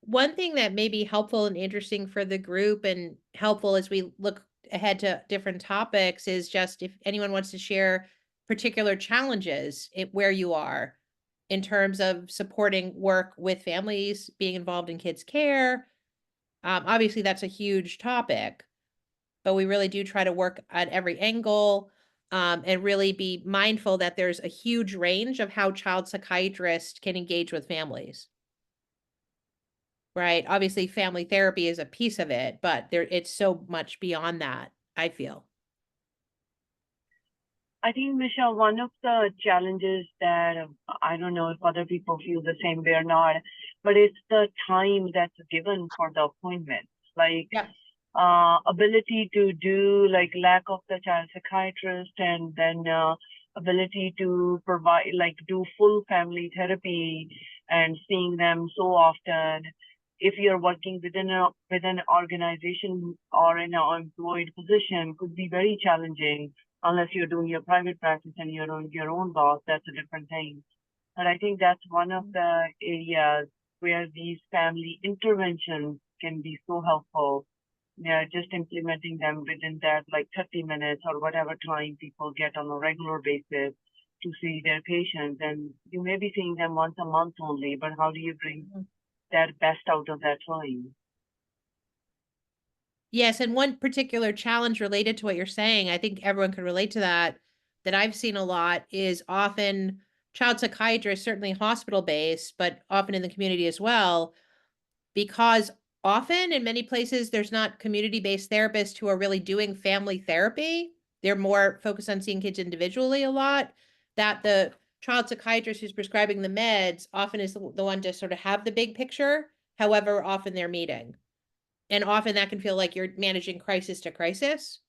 one thing that may be helpful and interesting for the group and helpful as we look ahead to different topics is just if anyone wants to share particular challenges where you are in terms of supporting work with families, being involved in kids' care. Obviously, that's a huge topic, but we really do try to work at every angle, and really be mindful that there's a huge range of how child psychiatrists can engage with families. Right? Obviously, family therapy is a piece of it, but it's so much beyond that, I feel. I think, Michelle, one of the challenges that I don't know if other people feel the same way or not, but it's the time that's given for the appointment. Like Yeah. ability to do like lack of the child psychiatrist and then ability to provide like do full family therapy and seeing them so often. If you're working within an organization or in an employed position, could be very challenging unless you're doing your private practice and you're your own boss. That's a different thing. But I think that's one of the areas where these family interventions can be so helpful. Yeah, just implementing them within that like 30 minutes or whatever time people get on a regular basis to see their patients. And you may be seeing them once a month only, but how do you bring Mhm. that best out of that time? Yes, and one particular challenge related to what you're saying, I think everyone can relate to that I've seen a lot is often child psychiatrists, certainly hospital-based, but often in the community as well, because often in many places there's not community-based therapists who are really doing family therapy. They're more focused on seeing kids individually a lot, that the child psychiatrist who's prescribing the meds often is the one to sort of have the big picture, however often they're meeting. And often that can feel like you're managing crisis to crisis.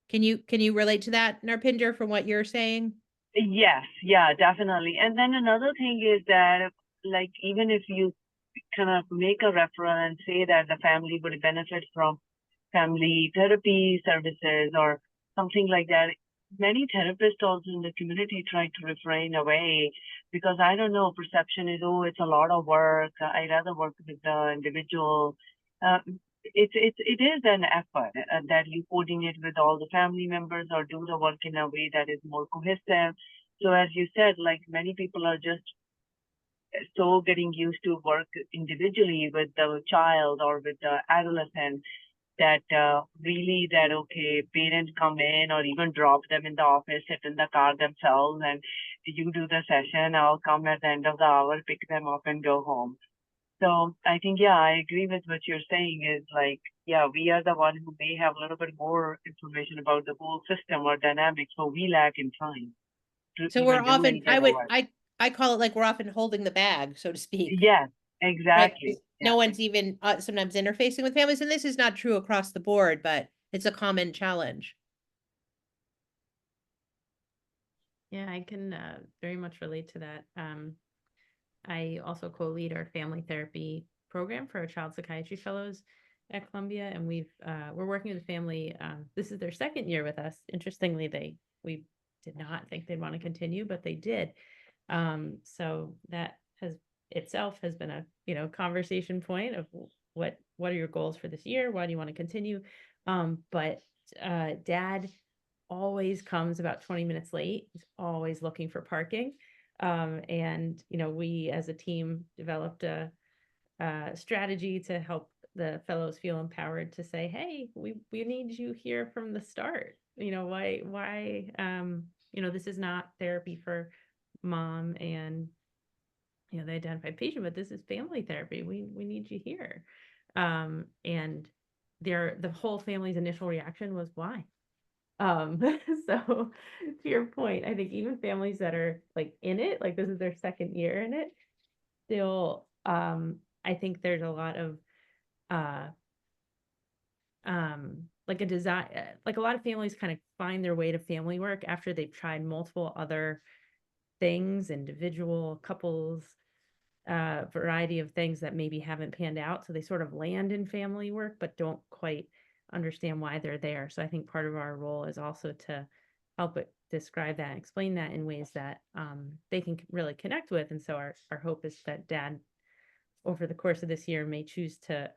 Can you relate to that, Narpinder, from what you're saying? Yes, yeah, definitely. And then another thing is that, like, even if you kind of make a referral and say that the family would benefit from family therapy services or something like that, many therapists also in the community try to refrain away because I don't know, perception is, oh, it's a lot of work. I'd rather work with the individual. Uh, it is an effort that you coordinate with all the family members or do the work in a way that is more cohesive. So as you said, like many people are just so getting used to work individually with the child or with the adolescent that really that okay, parents come in or even drop them in the office, sit in the car themselves, and you do the session. I'll come at the end of the hour, pick them up, and go home. So I think yeah, I agree with what you're saying. Is like yeah, we are the one who may have a little bit more information about the whole system or dynamics, so we lack in time to So we're even do often any kind of work. I call it like we're often holding the bag, so to speak. Yes, Right, exactly. 'cause no Yeah. one's even, sometimes interfacing with families, and this is not true across the board, but it's a common challenge. Yeah, I can very much relate to that. I also co-lead our family therapy program for our child psychiatry fellows at Columbia, and we're working with a family. This is their second year with us. Interestingly, we did not think they'd want to continue, but they did. So that has itself has been a conversation point of what are your goals for this year? Why do you want to continue? But Dad always comes about 20 minutes late. He's always looking for parking. And we as a team developed a strategy to help the fellows feel empowered to say, "Hey, we need you here from the start. Why this is not therapy for mom and the identified patient, but this is family therapy. We need you here." And the whole family's initial reaction was, "Why?" Um, so to your point, I think even families that are like in it, like this is their second year in it, still, I think there's a lot of, uh, like a desire, like a lot of families kind of find their way to family work after they've tried multiple other things, individual couples, variety of things that maybe haven't panned out. So they sort of land in family work, but don't quite understand why they're there. So I think part of our role is also to help it describe that and explain that in ways that they can really connect with. And so our hope is that Dad over the course of this year may choose to,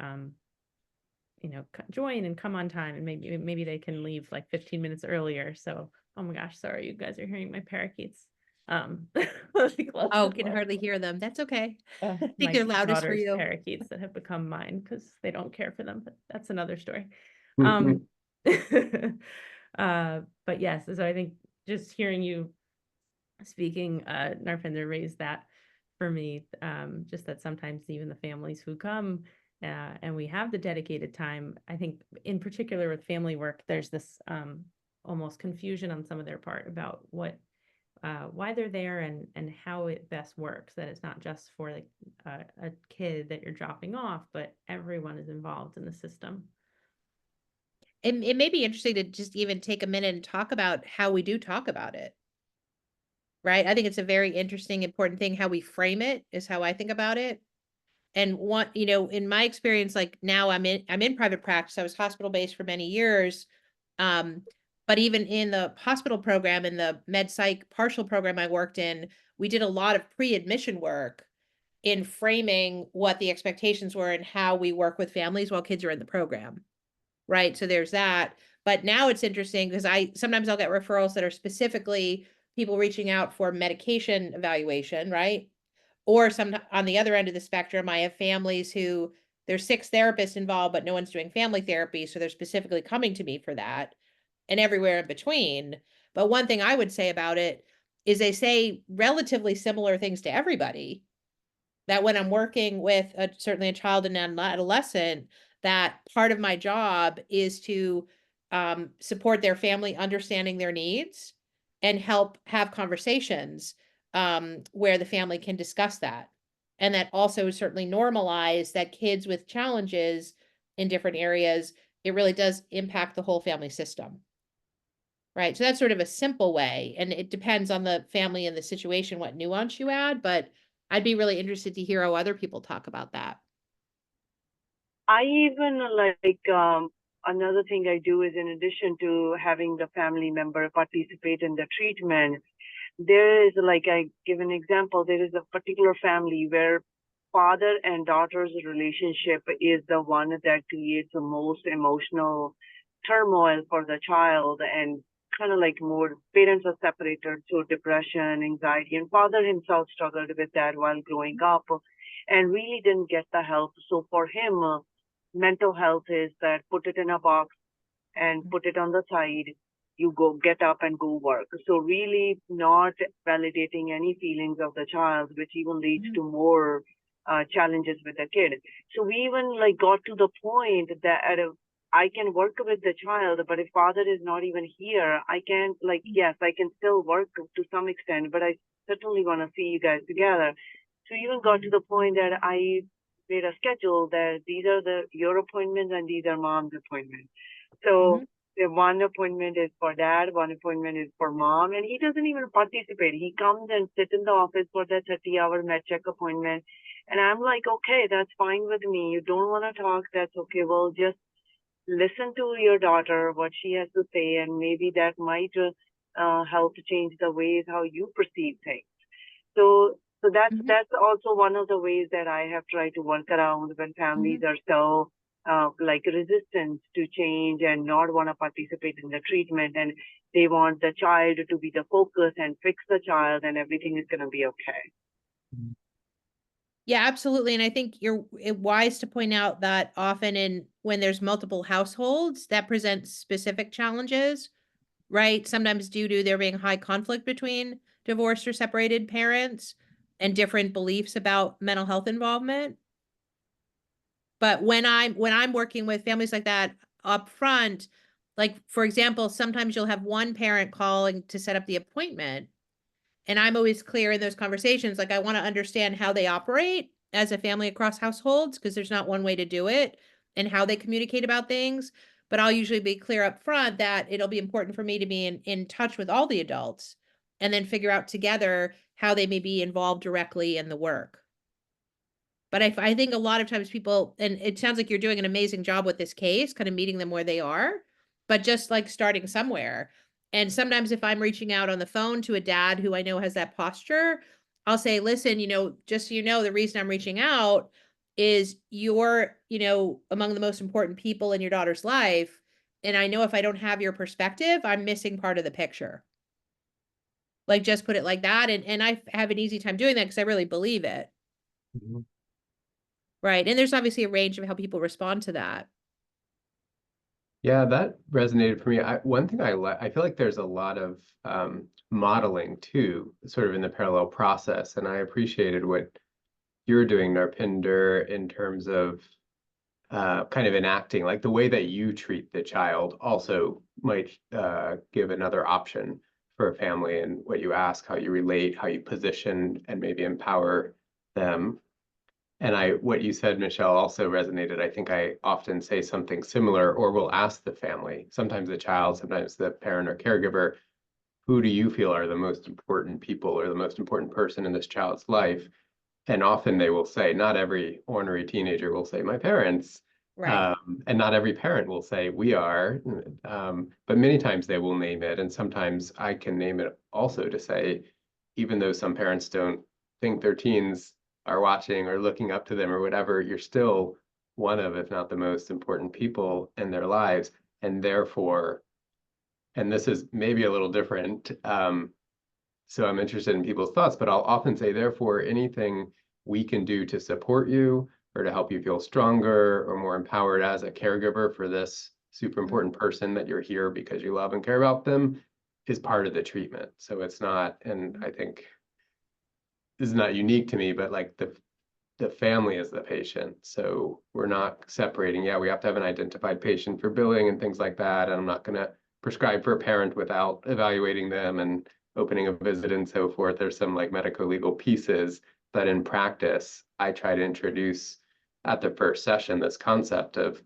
join and come on time, and maybe they can leave like 15 minutes earlier. So, oh my gosh, sorry, you guys are hearing my parakeets. Like lots Oh, of can hardly hear them. That's okay. I think my they're loudest for daughter's you. parakeets that have become mine because they don't care for them, but that's another story. Mhm. But yes, so I think just hearing you speaking, Narpender raised that for me, just that sometimes even the families who come, and we have the dedicated time, I think in particular with family work, there's this almost confusion on some of their part about why they're there and how it best works, that it's not just for like a kid that you're dropping off, but everyone is involved in the system. It may be interesting to just even take a minute and talk about how we do talk about it. Right? I think it's a very interesting, important thing. How we frame it is how I think about it. And in my experience, like now I'm in private practice. I was hospital based for many years. Um, but even in the hospital program, in the med psych partial program I worked in, we did a lot of pre-admission work in framing what the expectations were and how we work with families while kids are in the program. Right? So there's that. But now it's interesting because sometimes I'll get referrals that are specifically people reaching out for medication evaluation, right? Or some on the other end of the spectrum, I have families who there's 6 therapists involved, but no one's doing family therapy, so they're specifically coming to me for that, and everywhere in between. But one thing I would say about it is they say relatively similar things to everybody, that when I'm working with certainly a child and an adolescent, that part of my job is to support their family understanding their needs and help have conversations where the family can discuss that. And that also certainly normalize that kids with challenges in different areas, it really does impact the whole family system. Right. So that's sort of a simple way. And it depends on the family and the situation, what nuance you add, but I'd be really interested to hear how other people talk about that. I even another thing I do is in addition to having the family member participate in the treatment, there is like I give an example, there is a particular family where father and daughter's relationship is the one that creates the most emotional turmoil for the child, and kind of like more parents are separated through depression, anxiety, and father himself struggled with that while growing up and really didn't get the help. So for him, mental health is that put it in a box and put it on the side. You go get up and go work. So really not validating any feelings of the child, which even leads to more challenges with the kid. So we even like got to the point that I can work with the child, but if father is not even here, I can't like, yes, I can still work to some extent, but I certainly want to see you guys together. So even got to the point that I made a schedule that these are your appointments and these are mom's appointments. So the one appointment is for dad, one appointment is for mom, and he doesn't even participate. He comes and sits in the office for that 30-hour med check appointment. And I'm like, okay, that's fine with me. You don't want to talk, that's okay. Well, just listen to your daughter, what she has to say, and maybe that might help to change the ways how you perceive things. So that's also one of the ways that I have tried to work around when families are so like resistant to change and not want to participate in the treatment, and they want the child to be the focus and fix the child and everything is going to be okay. Yeah, absolutely. And I think you're wise to point out that often when there's multiple households, that presents specific challenges, right? Sometimes due to there being high conflict between divorced or separated parents and different beliefs about mental health involvement. But when I'm working with families like that up front, like for example, sometimes you'll have one parent calling to set up the appointment. And I'm always clear in those conversations, like I want to understand how they operate as a family across households, because there's not one way to do it, and how they communicate about things. But I'll usually be clear up front that it'll be important for me to be in touch with all the adults and then figure out together how they may be involved directly in the work. But I think a lot of times people, and it sounds like you're doing an amazing job with this case, kind of meeting them where they are, but just like starting somewhere. And sometimes if I'm reaching out on the phone to a dad who I know has that posture, I'll say, listen, just so you know, the reason I'm reaching out is you're, among the most important people in your daughter's life. And I know if I don't have your perspective, I'm missing part of the picture. Like, just put it like that. And I have an easy time doing that because I really believe it. Mhm. Right. And there's obviously a range of how people respond to that. Yeah, that resonated for me. One thing I feel like there's a lot of modeling too, sort of in the parallel process, and I appreciated what you're doing, Narpinder, in terms of kind of enacting, like the way that you treat the child also might give another option for a family, and what you ask, how you relate, how you position, and maybe empower them. And what you said, Michelle, also resonated. I think I often say something similar, or will ask the family, sometimes the child, sometimes the parent or caregiver, who do you feel are the most important people or the most important person in this child's life? And often they will say, not every ornery teenager will say, my parents. Right. And not every parent will say, we are. But many times they will name it. And sometimes I can name it also to say, even though some parents don't think their teens are watching or looking up to them or whatever, you're still one of, if not the most important people in their lives. And therefore, and this is maybe a little different, so I'm interested in people's thoughts, but I'll often say, therefore, anything we can do to support you or to help you feel stronger or more empowered as a caregiver for this super important person that you're here because you love and care about them is part of the treatment. So it's not, and I think this is not unique to me, but like the family is the patient. So we're not separating. Yeah, we have to have an identified patient for billing and things like that. And I'm not going to prescribe for a parent without evaluating them and opening a visit and so forth. There's some like medical legal pieces, but in practice, I try to introduce at the first session this concept of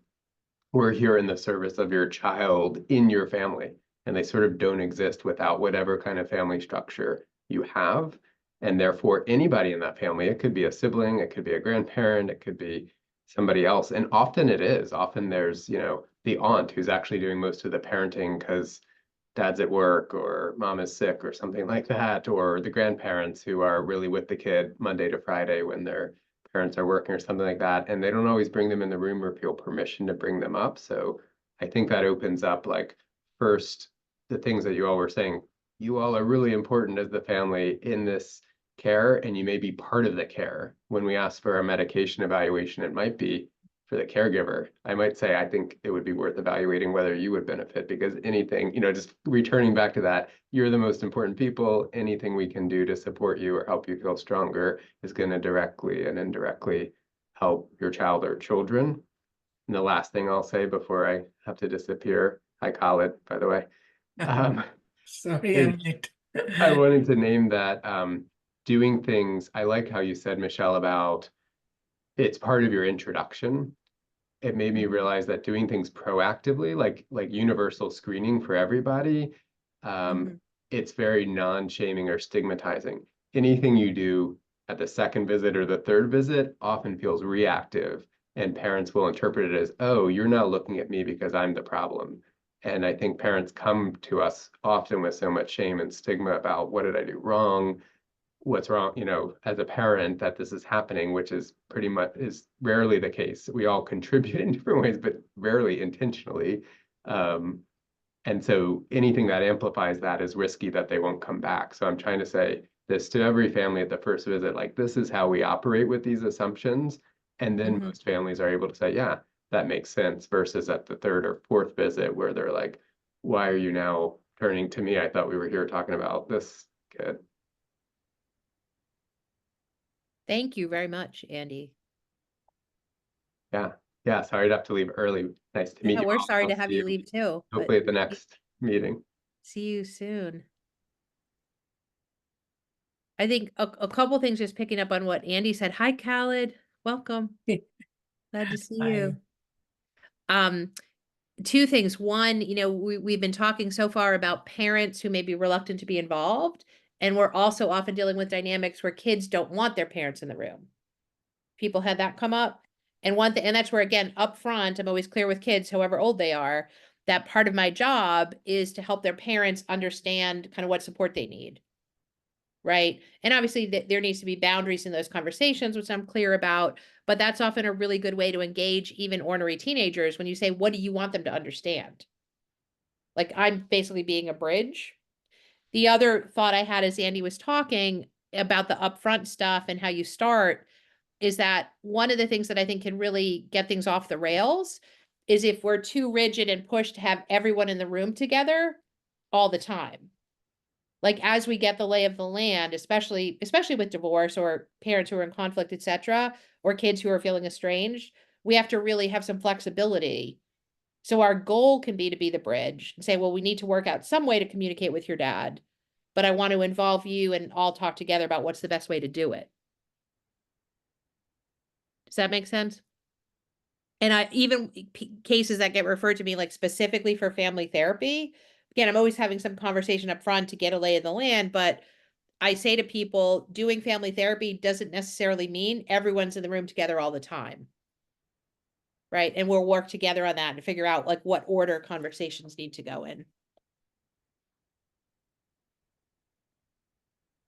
we're here in the service of your child in your family. And they sort of don't exist without whatever kind of family structure you have. And therefore, anybody in that family, it could be a sibling, it could be a grandparent, it could be somebody else. And often it is. Often there's, the aunt who's actually doing most of the parenting because dad's at work or mom is sick or something like that, or the grandparents who are really with the kid Monday to Friday when their parents are working or something like that. And they don't always bring them in the room or feel permission to bring them up. So I think that opens up like first the things that you all were saying. You all are really important as the family in this care, and you may be part of the care. When we ask for a medication evaluation, it might be for the caregiver. I might say, I think it would be worth evaluating whether you would benefit because anything, just returning back to that, you're the most important people. Anything we can do to support you or help you feel stronger is going to directly and indirectly help your child or children. And the last thing I'll say before I have to disappear, hi Khalid, by the way, um, Sorry, is I'm late. I wanted to name that doing things. I like how you said, Michelle, about it's part of your introduction. It made me realize that doing things proactively, like universal screening for everybody, Mhm. it's very non-shaming or stigmatizing. Anything you do at the second visit or the third visit often feels reactive, and parents will interpret it as, oh, you're not looking at me because I'm the problem. And I think parents come to us often with so much shame and stigma about what did I do wrong? What's wrong, as a parent that this is happening, which is pretty much is rarely the case. We all contribute in different ways, but rarely intentionally. Um, and so anything that amplifies that is risky that they won't come back. So I'm trying to say this to every family at the first visit, like this is how we operate with these assumptions. And then Mhm. most families are able to say, yeah, that makes sense, versus at the third or fourth visit where they're like, why are you now turning to me? I thought we were here talking about this kid. Thank you very much, Andy. Yeah. Yeah. Sorry to have to leave early. Nice to meet Yeah, you we're all. sorry I'll to have see you you leave too, but hopefully at the next meeting. see you soon. I think a couple things just picking up on what Andy said. Hi, Khaled. Welcome. Glad to see Hi. you. Um, Two things. One, we've been talking so far about parents who may be reluctant to be involved, and we're also often dealing with dynamics where kids don't want their parents in the room. People had that come up. And one thing, and that's where again, up front, I'm always clear with kids, however old they are, that part of my job is to help their parents understand kind of what support they need. right? And obviously there needs to be boundaries in those conversations, which I'm clear about, but that's often a really good way to engage even ornery teenagers when you say, what do you want them to understand? Like, I'm basically being a bridge. The other thought I had as Andy was talking about the upfront stuff and how you start is that one of the things that I think can really get things off the rails is if we're too rigid and pushed to have everyone in the room together all the time. Like, as we get the lay of the land, especially with divorce or parents who are in conflict, etc., or kids who are feeling estranged, we have to really have some flexibility. So our goal can be to be the bridge and say, well, we need to work out some way to communicate with your dad, but I want to involve you and all talk together about what's the best way to do it. Does that make sense? And I even cases that get referred to me like specifically for family therapy. Again, I'm always having some conversation up front to get a lay of the land, but I say to people, doing family therapy doesn't necessarily mean everyone's in the room together all the time. Right. And we'll work together on that and figure out like what order conversations need to go in.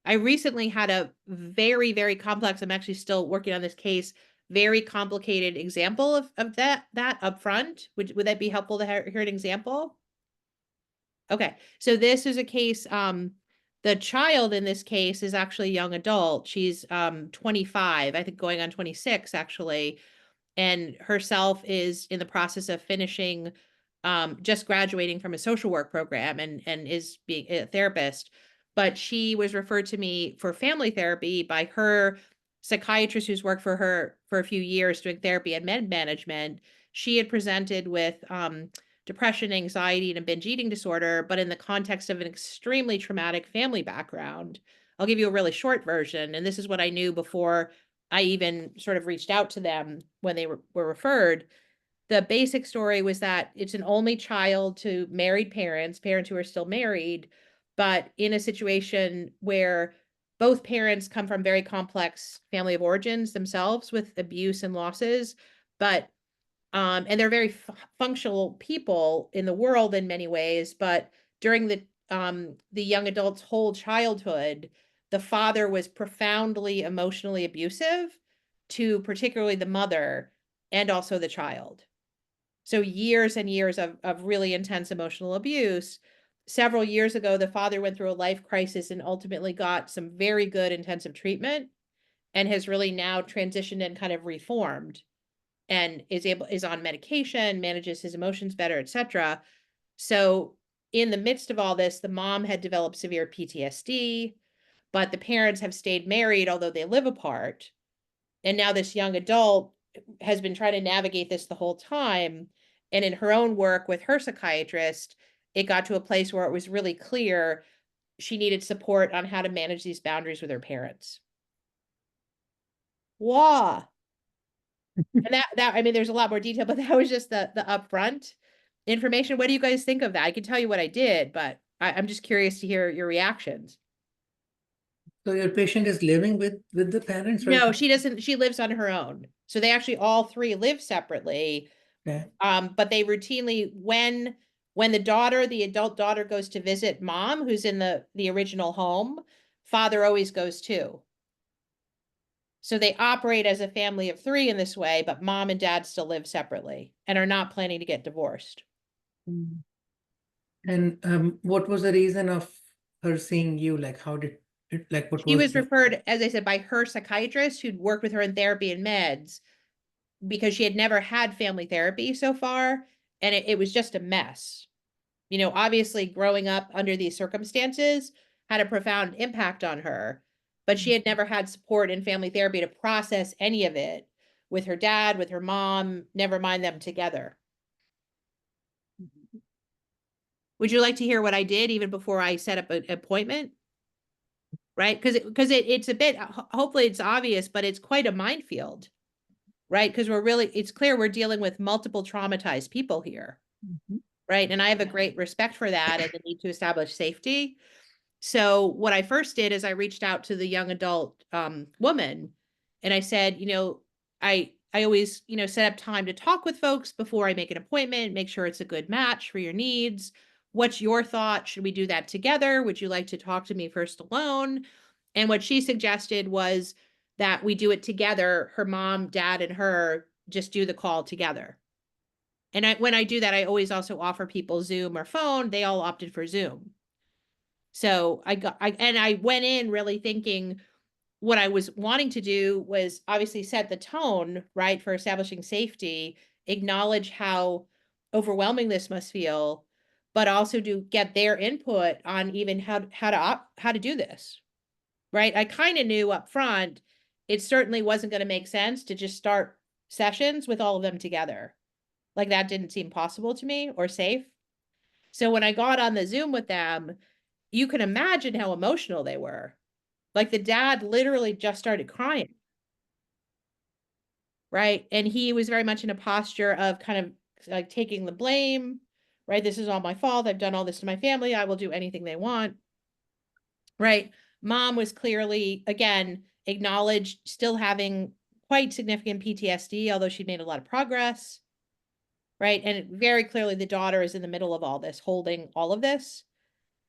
I recently had a very, very complex, I'm actually still working on this case, very complicated example of that up front. Would that be helpful to hear an example? Okay, so this is a case, the child in this case is actually a young adult. She's 25, I think going on 26 actually, and herself is in the process of finishing just graduating from a social work program and is being a therapist, but she was referred to me for family therapy by her psychiatrist who's worked for her for a few years doing therapy and med management. She had presented with depression, anxiety, and a binge eating disorder, but in the context of an extremely traumatic family background. I'll give you a really short version, and this is what I knew before I even sort of reached out to them when they were referred. The basic story was that it's an only child to married parents who are still married, but in a situation where both parents come from very complex family of origins themselves with abuse and losses, but and they're very functional people in the world in many ways, but during the young adult's whole childhood, the father was profoundly emotionally abusive to particularly the mother and also the child. So years and years of really intense emotional abuse. Several years ago, the father went through a life crisis and ultimately got some very good intensive treatment and has really now transitioned and kind of reformed and is on medication, manages his emotions better, etc. So in the midst of all this, the mom had developed severe PTSD, but the parents have stayed married, although they live apart. And now this young adult has been trying to navigate this the whole time. And in her own work with her psychiatrist, it got to a place where it was really clear she needed support on how to manage these boundaries with her parents. Wow. And that I mean, there's a lot more detail, but that was just the upfront information. What do you guys think of that? I can tell you what I did, but I'm just curious to hear your reactions. So your patient is living with the parents, right? No, she doesn't. She lives on her own. So they actually all three live separately. Okay. But they routinely, when the adult daughter goes to visit mom, who's in the original home, father always goes too. So they operate as a family of three in this way, but mom and dad still live separately and are not planning to get divorced. And what was the reason of her seeing you? Like, how did it, like, what She was the- referred, as I said, by her psychiatrist who'd worked with her in therapy and meds because she had never had family therapy so far, and it was just a mess. You know, obviously growing up under these circumstances had a profound impact on her, but she had never had support in family therapy to process any of it with her dad, with her mom, never mind them together. Would you like to hear what I did even before I set up an appointment? Right? Because it's a bit, hopefully it's obvious, but it's quite a minefield, right? Because it's clear we're dealing with multiple traumatized people here, right? And I have a great respect for that and the need to establish safety. So what I first did is I reached out to the young adult woman and I said, I always, set up time to talk with folks before I make an appointment, make sure it's a good match for your needs. What's your thought? Should we do that together? Would you like to talk to me first alone? And what she suggested was that we do it together. Her mom, dad, and her just do the call together. And when I do that, I always also offer people Zoom or phone. They all opted for Zoom. So I went in really thinking what I was wanting to do was obviously set the tone, right, for establishing safety, acknowledge how overwhelming this must feel, but also to get their input on even how to do this, right? I kind of knew up front it certainly wasn't going to make sense to just start sessions with all of them together. Like that didn't seem possible to me or safe. So when I got on the Zoom with them, you can imagine how emotional they were. Like the dad literally just started crying. Right. And he was very much in a posture of kind of like taking the blame, right? This is all my fault. I've done all this to my family. I will do anything they want. Right. Mom was clearly, again, acknowledged still having quite significant PTSD, although she'd made a lot of progress. Right. And very clearly the daughter is in the middle of all this, holding all of this.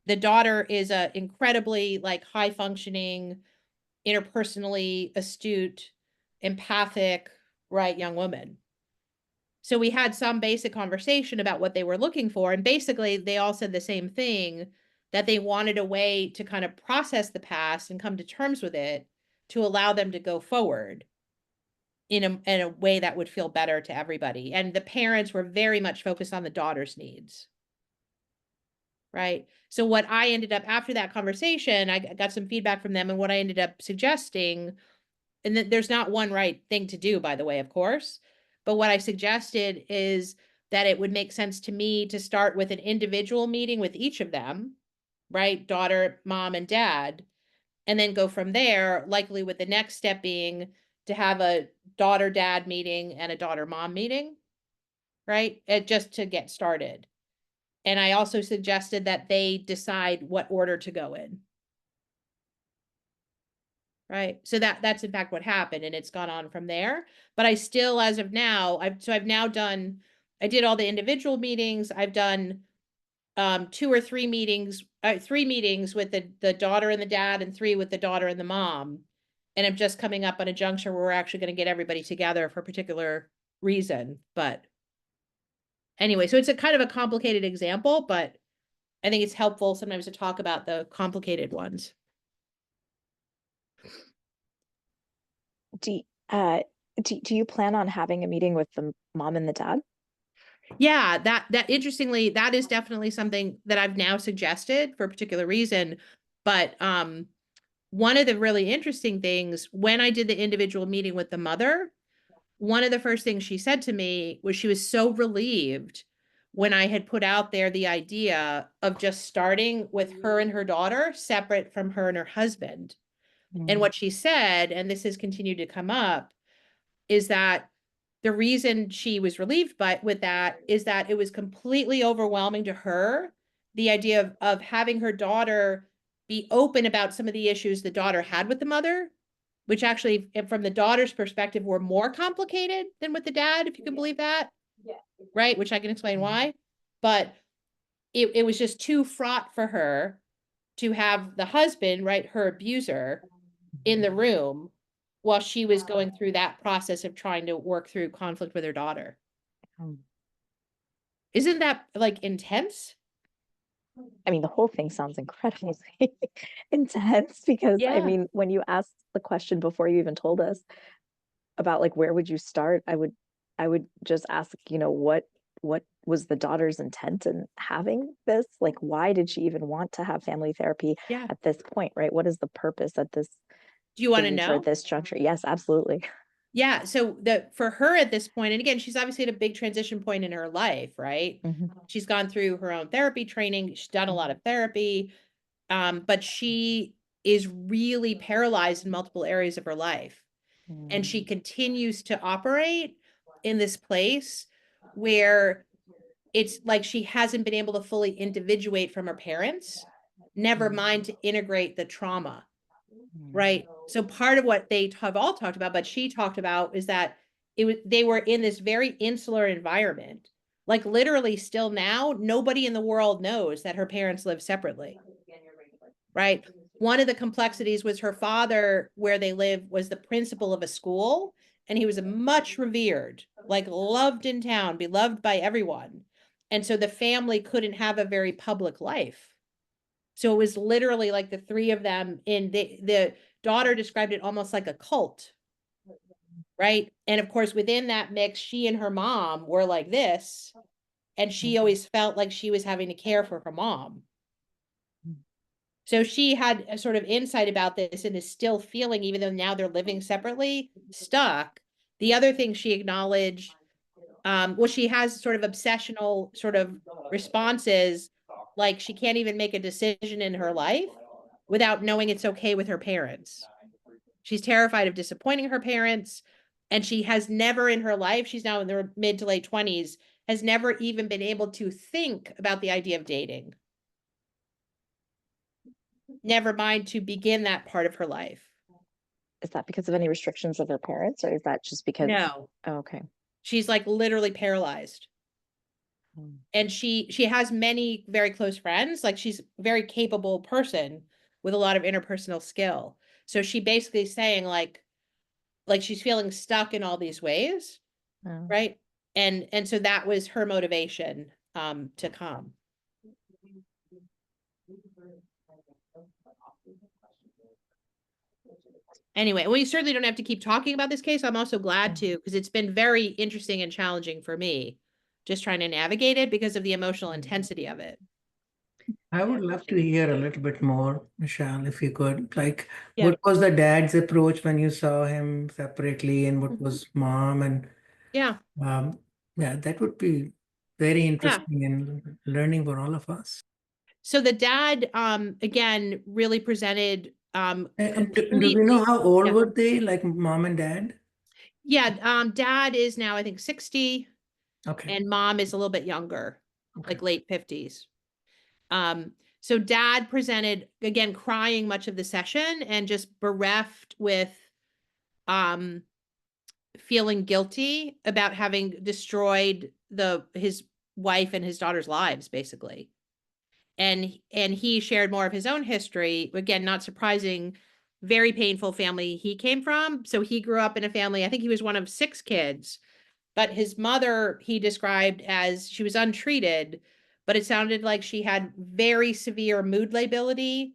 The daughter is a incredibly like high functioning, interpersonally astute, empathic, right, young woman. So we had some basic conversation about what they were looking for. And basically, they all said the same thing, that they wanted a way to kind of process the past and come to terms with it to allow them to go forward in a way that would feel better to everybody. And the parents were very much focused on the daughter's needs. Right. So what I ended up after that conversation, I got some feedback from them, and what I ended up suggesting, and there's not one right thing to do, by the way, of course, but what I suggested is that it would make sense to me to start with an individual meeting with each of them, right? Daughter, mom, and dad, and then go from there, likely with the next step being to have a daughter dad meeting and a daughter mom meeting, right? Just to get started. And I also suggested that they decide what order to go in. Right. So that's in fact what happened, and it's gone on from there. But I still, as of now, I've now done, I did all the individual meetings. I've done 2 or 3 meetings, 3 meetings with the daughter and the dad, and 3 with the daughter and the mom. And I'm just coming up on a juncture where we're actually going to get everybody together for a particular reason. But anyway, so it's a kind of a complicated example, but I think it's helpful sometimes to talk about the complicated ones. Do y- uh do you plan on having a meeting with the mom and the dad? Yeah, that interestingly, that is definitely something that I've now suggested for a particular reason. But one of the really interesting things when I did the individual meeting with the mother, one of the first things she said to me was she was so relieved when I had put out there the idea of just starting with her and her daughter separate from her and her husband. And what she said, and this has continued to come up, is that the reason she was relieved with that is that it was completely overwhelming to her, the idea of having her daughter be open about some of the issues the daughter had with the mother, which actually, from the daughter's perspective, were more complicated than with the dad, if you can believe that. Yeah. Right, which I can explain why. But it was just too fraught for her to have the husband, right, her abuser, in the room while she was going through that process of trying to work through conflict with her daughter. Isn't that like intense? I mean, the whole thing sounds incredibly intense because I Yeah. mean, when you asked the question before you even told us about like where would you start, I would just ask, you know, what was the daughter's intent in having this? Like, why did she even want to have family therapy Yeah. at this point, right? What is the purpose at this Do you want to stage know? or this juncture? Yes, absolutely. Yeah. So for her at this point, and again, she's obviously at a big transition point in her life, right? Mhm. She's gone through her own therapy training. She's done a lot of therapy. But she is really paralyzed in multiple areas of her life. And she continues to operate in this place where it's like she hasn't been able to fully individuate from her parents, never mind to integrate the trauma. Right. So part of what they have all talked about, but she talked about, is that they were in this very insular environment. Like literally still now, nobody in the world knows that her parents live separately. Right. one of the complexities was her father, where they live, was the principal of a school, and he was a much revered, like loved in town, beloved by everyone. And so the family couldn't have a very public life. So it was literally like the three of them in the daughter described it almost like a cult. Right. And of course, within that mix, she and her mom were like this. And she always felt like she was having to care for her mom. So she had a sort of insight about this and is still feeling, even though now they're living separately, stuck. The other thing she acknowledged, well, she has sort of obsessional sort of responses, like she can't even make a decision in her life without knowing it's okay with her parents. She's terrified of disappointing her parents. And she has never in her life, she's now in her mid to late 20s, has never even been able to think about the idea of dating. Never mind to begin that part of her life. Is that because of any restrictions of her parents, or is that just because? No, Oh, okay. she's like literally paralyzed. And she has many very close friends. Like she's a very capable person with a lot of interpersonal skill. So she basically saying like she's feeling stuck in all these ways, Oh. right? And so that was her motivation to come. Anyway, we certainly don't have to keep talking about this case. I'm also glad to, because it's been very interesting and challenging for me, just trying to navigate it because of the emotional intensity of it. I would love to hear a little bit more, Michelle, if you could. Like, Yeah. what was the dad's approach when you saw him separately, and what was mom? And Yeah. yeah, that would be very interesting and learning for all of us. So the dad, again, really presented And do completely. we know how old Yeah. were they, like mom and dad? Yeah, dad is now, I think, 60, Okay. and mom is a little bit younger, Okay. like late 50s. So dad presented, again, crying much of the session and just bereft with feeling guilty about having destroyed his wife and his daughter's lives, basically. And he shared more of his own history, again, not surprising, very painful family he came from. So he grew up in a family, I think he was one of 6 kids, but his mother he described as she was untreated, but it sounded like she had very severe mood lability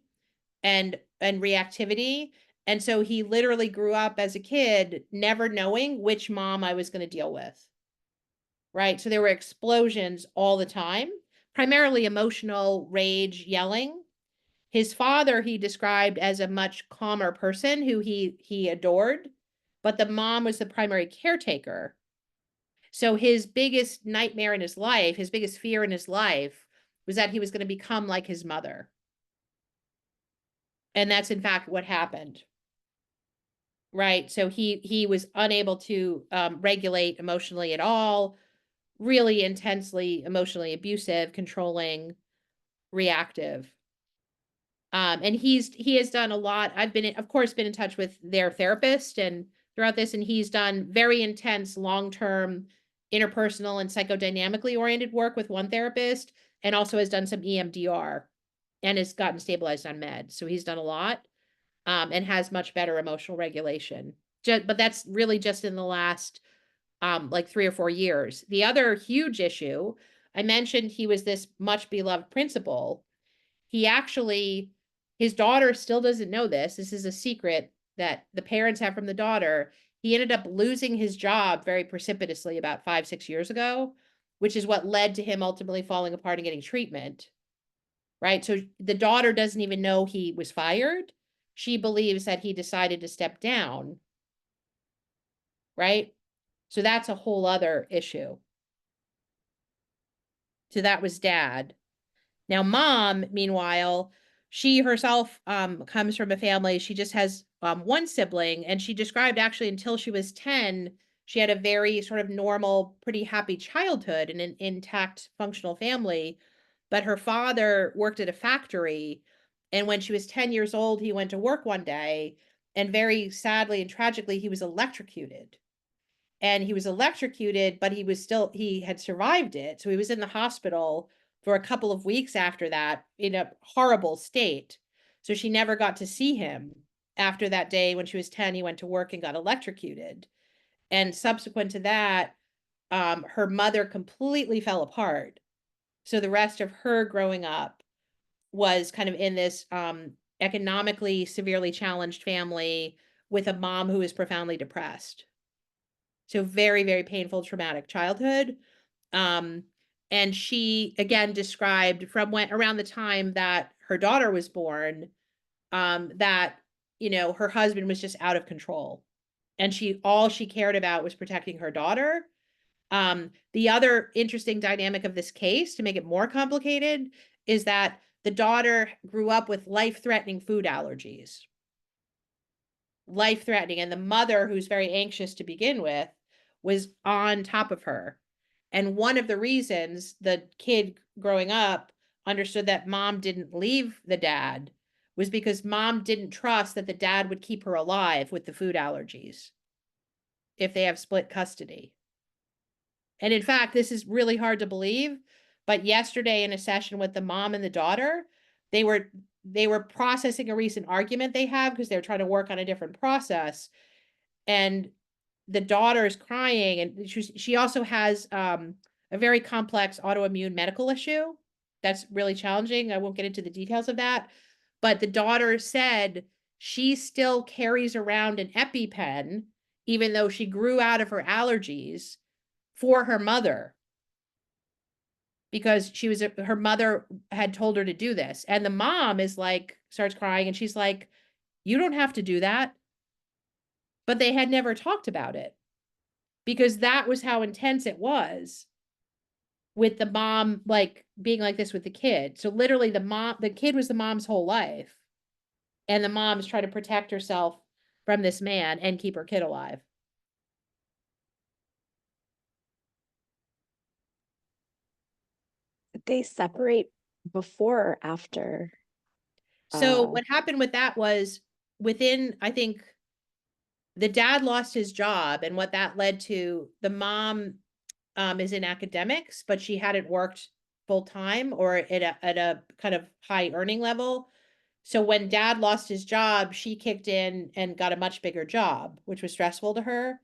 and reactivity. And so he literally grew up as a kid never knowing which mom I was going to deal with. Right? So there were explosions all the time, primarily emotional, rage, yelling. His father he described as a much calmer person who he adored, but the mom was the primary caretaker. So his biggest nightmare in his life, his biggest fear in his life, was that he was going to become like his mother. And that's in fact what happened. Right? So he was unable to regulate emotionally at all, really intensely emotionally abusive, controlling, reactive. And he has done a lot. I've been, of course, been in touch with their therapist and throughout this, and he's done very intense, long-term, interpersonal and psychodynamically oriented work with one therapist, and also has done some EMDR and has gotten stabilized on meds. So he's done a lot, and has much better emotional regulation. But that's really just in the last like 3 or 4 years. The other huge issue, I mentioned he was this much beloved principal. He actually, his daughter still doesn't know this. This is a secret that the parents have from the daughter. He ended up losing his job very precipitously about 5, 6 years ago, which is what led to him ultimately falling apart and getting treatment. Right? So the daughter doesn't even know he was fired. She believes that he decided to step down. Right? So that's a whole other issue. So that was dad. Now, mom, meanwhile, she herself comes from a family. She just has one sibling, and she described actually until she was 10, she had a very sort of normal, pretty happy childhood and an intact, functional family. But her father worked at a factory, and when she was 10 years old, he went to work one day, and very sadly and tragically, he was electrocuted. And he was electrocuted, but he had survived it. So he was in the hospital for a couple of weeks after that in a horrible state. So she never got to see him. After that day, when she was 10, he went to work and got electrocuted. And subsequent to that, her mother completely fell apart. So the rest of her growing up was kind of in this economically severely challenged family with a mom who is profoundly depressed. So very, very painful, traumatic childhood. And she again described from when around the time that her daughter was born, that, you know, her husband was just out of control. And all she cared about was protecting her daughter. The other interesting dynamic of this case, to make it more complicated, is that the daughter grew up with life-threatening food allergies. Life-threatening. And the mother, who's very anxious to begin with, was on top of her. And one of the reasons the kid growing up understood that mom didn't leave the dad was because mom didn't trust that the dad would keep her alive with the food allergies if they have split custody. And in fact, this is really hard to believe, but yesterday in a session with the mom and the daughter, they were processing a recent argument they have because they're trying to work on a different process. And the daughter is crying, and she also has a very complex autoimmune medical issue that's really challenging. I won't get into the details of that, but the daughter said she still carries around an EpiPen, even though she grew out of her allergies, for her mother, because her mother had told her to do this. And the mom is like, starts crying, and she's like, you don't have to do that. But they had never talked about it because that was how intense it was with the mom, like being like this with the kid. So literally the kid was the mom's whole life. And the mom's trying to protect herself from this man and keep her kid alive. Did they separate before or after? So what happened with that was within, I think, the dad lost his job, and what that led to, the mom is in academics, but she hadn't worked full time or at a kind of high earning level. So when dad lost his job, she kicked in and got a much bigger job, which was stressful to her.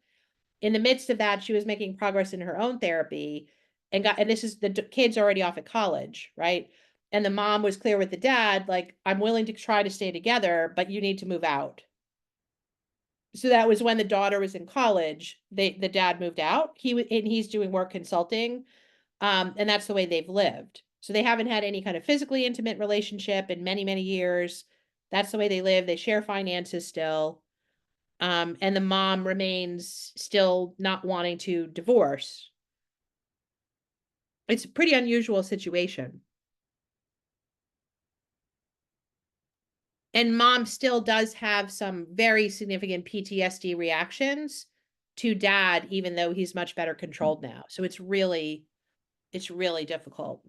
In the midst of that, she was making progress in her own therapy and this is the kid's already off at college, right? And the mom was clear with the dad, like, I'm willing to try to stay together, but you need to move out. So that was when the daughter was in college. The dad moved out. He's doing work consulting. And that's the way they've lived. So they haven't had any kind of physically intimate relationship in many, many years. That's the way they live. They share finances still. And the mom remains still not wanting to divorce. It's a pretty unusual situation. And mom still does have some very significant PTSD reactions to dad, even though he's much better controlled now. So it's really difficult.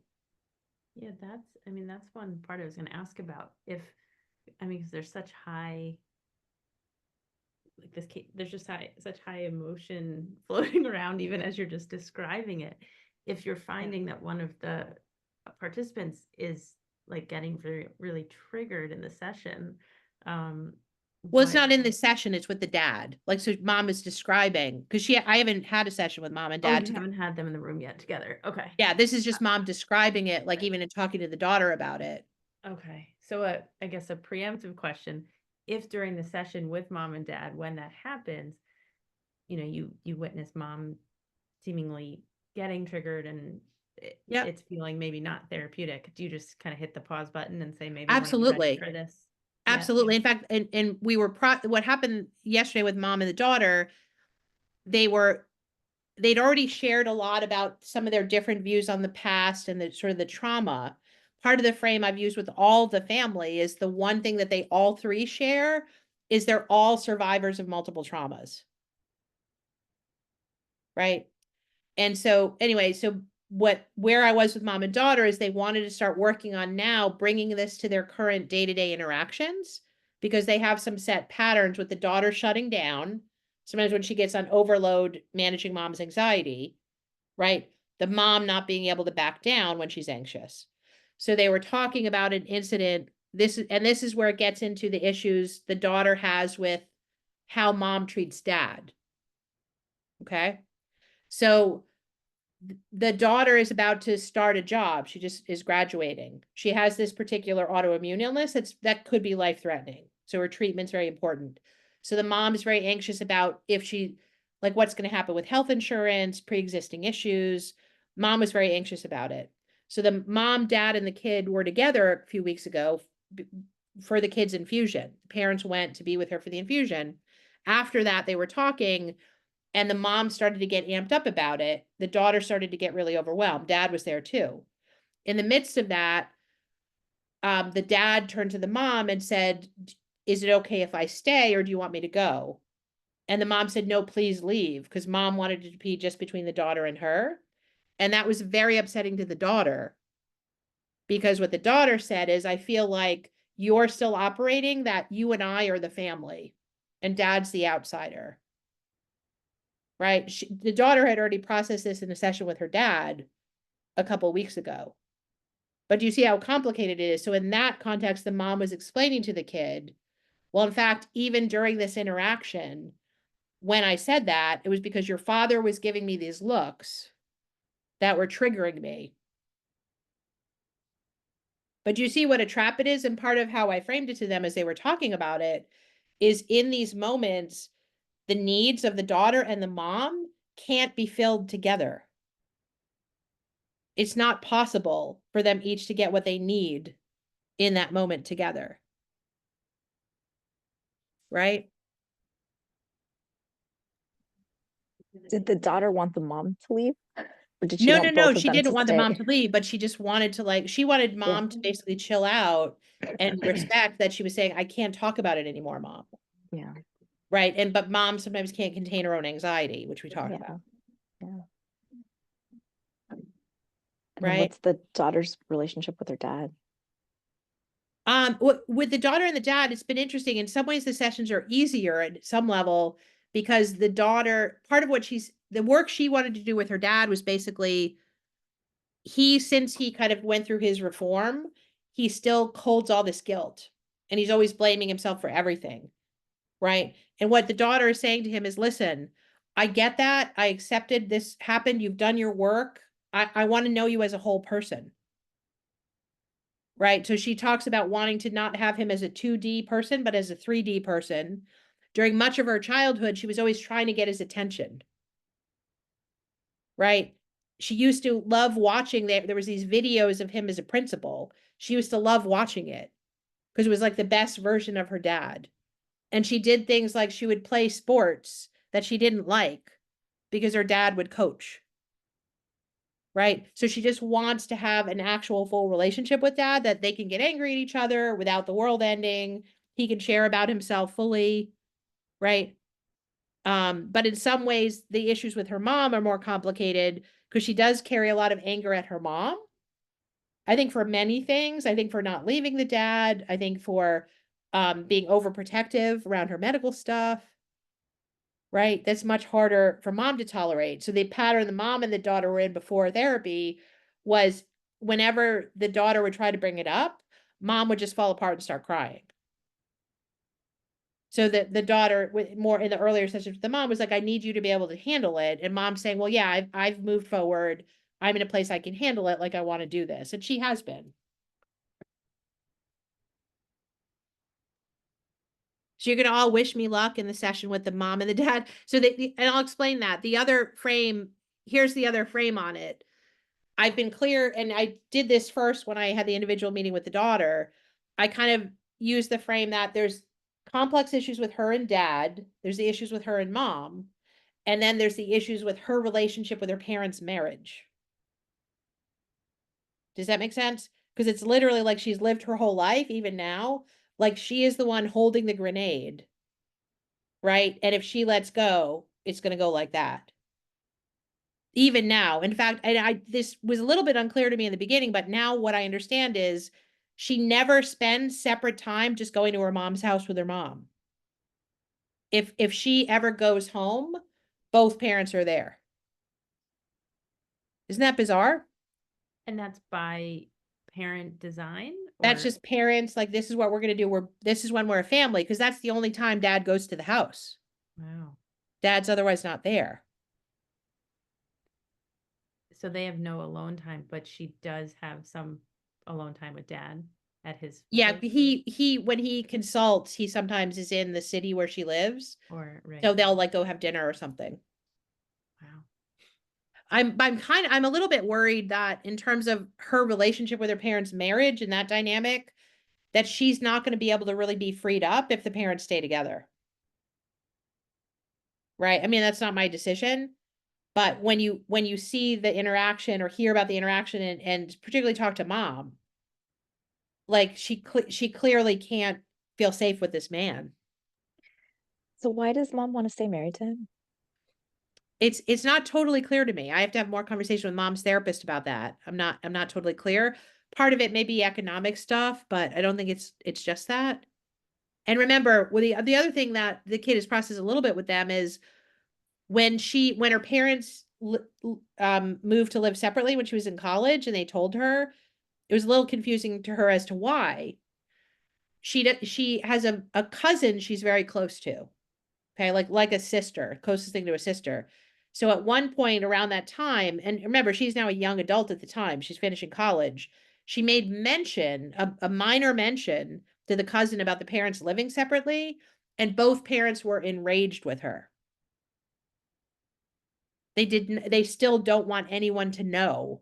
Yeah, that's one part I was going to ask about. Because there's such high, like this case, there's just such high emotion floating around, even as you're just describing it. If you're finding that one of the participants is like getting very, really triggered in the session, well, it's not in the session, it's with the dad. Like, so mom is describing, because I haven't had a session with mom and dad. You haven't had them in the room yet together. Okay. Yeah, this is just mom describing it, like even in talking to the daughter about it. Okay. So I guess a preemptive question, if during the session with mom and dad, when that happens, you witness mom seemingly getting triggered and it's feeling maybe not therapeutic, do you just kind of hit the pause button and say, maybe absolutely try this? Absolutely. In fact, and we were what happened yesterday with mom and the daughter, they'd already shared a lot about some of their different views on the past and the sort of the trauma. Part of the frame I've used with all the family is the one thing that they all three share is they're all survivors of multiple traumas. Right. And so anyway, where I was with mom and daughter is they wanted to start working on now bringing this to their current day-to-day interactions, because they have some set patterns with the daughter shutting down. Sometimes when she gets on overload managing mom's anxiety, right? The mom not being able to back down when she's anxious. So they were talking about an incident this is where it gets into the issues the daughter has with how mom treats dad. Okay. So the daughter is about to start a job. She just is graduating. She has this particular autoimmune illness that could be life-threatening. So her treatment's very important. So the mom is very anxious about if she, like, what's going to happen with health insurance, pre-existing issues. Mom was very anxious about it. So the mom, dad, and the kid were together a few weeks ago for the kid's infusion. Parents went to be with her for the infusion. After that, they were talking, and the mom started to get amped up about it. The daughter started to get really overwhelmed. Dad was there too. In the midst of that, the dad turned to the mom and said, "Is it okay if I stay, or do you want me to go?" And the mom said, "No, please leave," because mom wanted it to be just between the daughter and her. And that was very upsetting to the daughter, because what the daughter said is, "I feel like you're still operating that you and I are the family, and dad's the outsider." Right? The daughter had already processed this in a session with her dad a couple of weeks ago. But do you see how complicated it is? So in that context, the mom was explaining to the kid, well, in fact, even during this interaction, when I said that, it was because your father was giving me these looks that were triggering me. But you see what a trap it is? And part of how I framed it to them as they were talking about it is, in these moments, the needs of the daughter and the mom can't be filled together. It's not possible for them each to get what they need in that moment together. Right? Did the daughter want the mom to leave? Or did she No, want no, both of she them to didn't want the mom stay? to leave, but she just wanted to, like, she wanted mom to basically chill out and respect that she was saying, "I can't talk about it anymore, mom." Yeah. Right? And but mom sometimes can't contain her own anxiety, which we talked Yeah. about. Yeah. And then Right? what's the daughter's relationship with her dad? With the daughter and the dad, it's been interesting. In some ways, the sessions are easier at some level, because the daughter, part of what the work she wanted to do with her dad was basically, since he kind of went through his reform, he still holds all this guilt, and he's always blaming himself for everything. Right? And what the daughter is saying to him is, listen, I get that. I accepted this happened. You've done your work. I want to know you as a whole person. Right? So she talks about wanting to not have him as a 2D person, but as a 3D person. During much of her childhood, she was always trying to get his attention. Right? She used to love watching there was these videos of him as a principal. She used to love watching it because it was like the best version of her dad. And she did things like she would play sports that she didn't like because her dad would coach. Right? So she just wants to have an actual full relationship with dad, that they can get angry at each other without the world ending. He can share about himself fully. Right? But in some ways, the issues with her mom are more complicated, because she does carry a lot of anger at her mom. I think for many things. I think for not leaving the dad. I think for being overprotective around her medical stuff. Right? That's much harder for mom to tolerate. So the pattern the mom and the daughter were in before therapy was, whenever the daughter would try to bring it up, mom would just fall apart and start crying. So that the daughter, more in the earlier sessions, the mom was like, "I need you to be able to handle it." And mom's saying, "Well, yeah, I've moved forward. I'm in a place I can handle it. Like, I want to do this." And she has been. So you're going to all wish me luck in the session with the mom and the dad. So and I'll explain that. The other frame, here's the other frame on it. I've been clear, and I did this first when I had the individual meeting with the daughter. I kind of used the frame that there's complex issues with her and dad. There's the issues with her and mom. And then there's the issues with her relationship with her parents' marriage. Does that make sense? Because it's literally like she's lived her whole life, even now, like she is the one holding the grenade. Right? And if she lets go, it's going to go like that. Even now. In fact, this was a little bit unclear to me in the beginning, but now what I understand is she never spends separate time just going to her mom's house with her mom. If she ever goes home, both parents are there. Isn't that bizarre? And that's by parent design, That's Or- just parents, like, this is what we're gonna do. This is when we're a family, because that's the only time dad goes to the house. Wow. Dad's otherwise not there. So they have no alone time, but she does have some alone time with dad at his Yeah, place, when he consults, he sometimes is in the city where she lives. or right. So they'll like go have dinner or something. Wow. I'm a little bit worried that in terms of her relationship with her parents' marriage and that dynamic, that she's not going to be able to really be freed up if the parents stay together. Right? I mean, that's not my decision, but when you see the interaction or hear about the interaction and particularly talk to mom, like she clearly can't feel safe with this man. So why does mom want to stay married to him? It's not totally clear to me. I have to have more conversation with mom's therapist about that. I'm not totally clear. Part of it may be economic stuff, but I don't think it's just that. And remember, well, the other thing that the kid has processed a little bit with them is when her parents moved to live separately when she was in college, and they told her, it was a little confusing to her as to why. She has a cousin she's very close to. Okay, like a sister, closest thing to a sister. So at one point around that time, and remember, she's now a young adult at the time, she's finishing college. She made mention, a minor mention to the cousin about the parents living separately, and both parents were enraged with her. They still don't want anyone to know.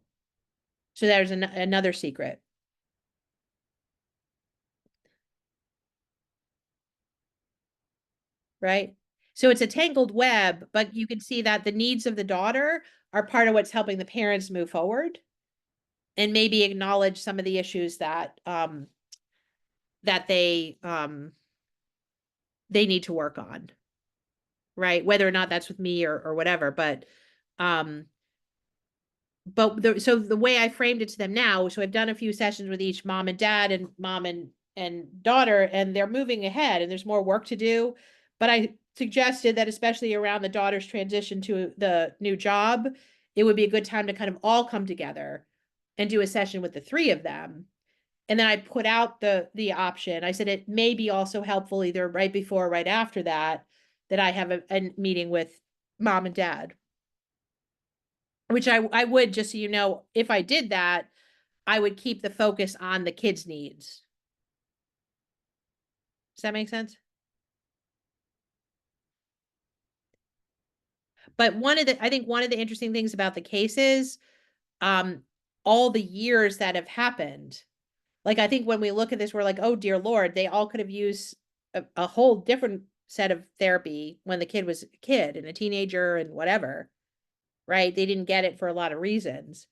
So there's another secret. Right? So it's a tangled web, but you can see that the needs of the daughter are part of what's helping the parents move forward and maybe acknowledge some of the issues that that they need to work on. Right? Whether or not that's with me or whatever, um so the way I framed it to them now, so I've done a few sessions with each mom and dad and mom and daughter, and they're moving ahead and there's more work to do. But I suggested that especially around the daughter's transition to the new job, it would be a good time to kind of all come together and do a session with the three of them. And then I put out the option. I said it may be also helpful either right before or right after that I have a meeting with mom and dad. Which I would, just so you know, if I did that, I would keep the focus on the kids' needs. Does that make sense? But I think one of the interesting things about the cases, all the years that have happened, like, I think when we look at this, we're like, oh dear Lord, they all could have used a whole different set of therapy when the kid was a kid and a teenager and whatever, right? They didn't get it for a lot of reasons.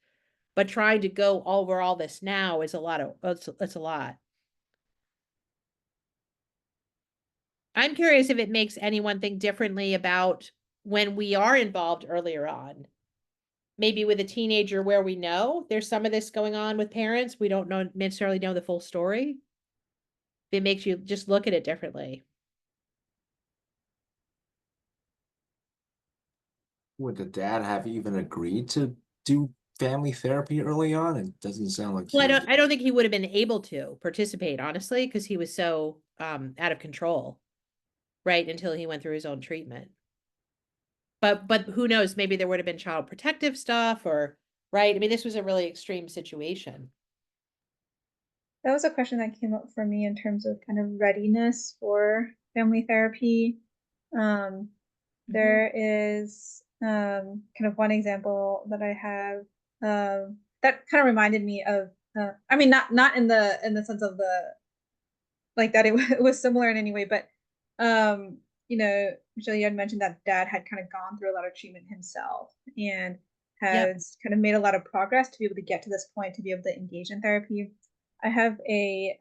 But trying to go over all this now is it's a lot. I'm curious if it makes anyone think differently about when we are involved earlier on. Maybe with a teenager where we know there's some of this going on with parents, we don't necessarily know the full story. It makes you just look at it differently. Would the dad have even agreed to do family therapy early on? It doesn't sound like Well, he. I don't think he would have been able to participate, honestly, because he was so out of control, right? Until he went through his own treatment. But who knows, maybe there would have been child protective stuff, or right. I mean, this was a really extreme situation. That was a question that came up for me in terms of kind of readiness for family therapy. There is kind of one example that I have that kind of reminded me of I mean not in the sense of the like that it was similar in any way, but you know, Michelle, you had mentioned that dad had kind of gone through a lot of treatment himself and has kind of made a lot of progress to be able to get to this point to be able to engage in therapy. I have a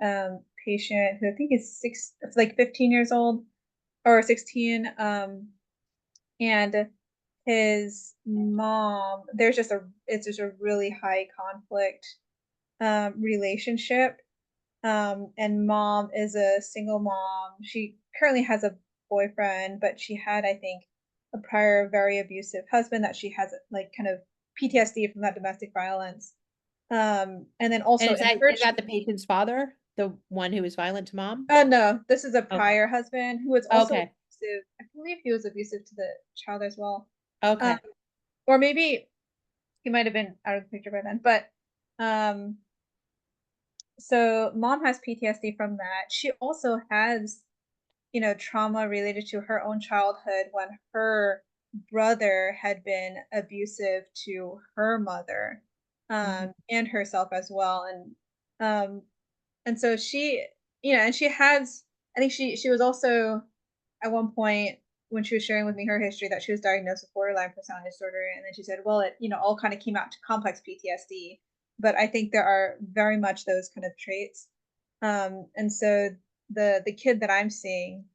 patient who I think is 15 years old or 16, and his mom. It's just a really high conflict relationship. And mom is a single mom. She currently has a boyfriend, but she had, I think, a prior very abusive husband that she has like kind of PTSD from that domestic violence. And then also And in her is that the patient's father, the one who was violent to mom? no, this is a prior husband who was also Okay. abusive. I believe he was abusive to the child as well. Okay. Or maybe he might have been out of the picture by then. But so mom has PTSD from that. She also has, you know, trauma related to her own childhood when her brother had been abusive to her mother, and herself as well. And so she, you know, and she has, I think she was also at one point when she was sharing with me her history that she was diagnosed with borderline personality disorder, and then she said, well, it, you know, all kind of came out to complex PTSD, but I think there are very much those kind of traits. And so the kid that I'm seeing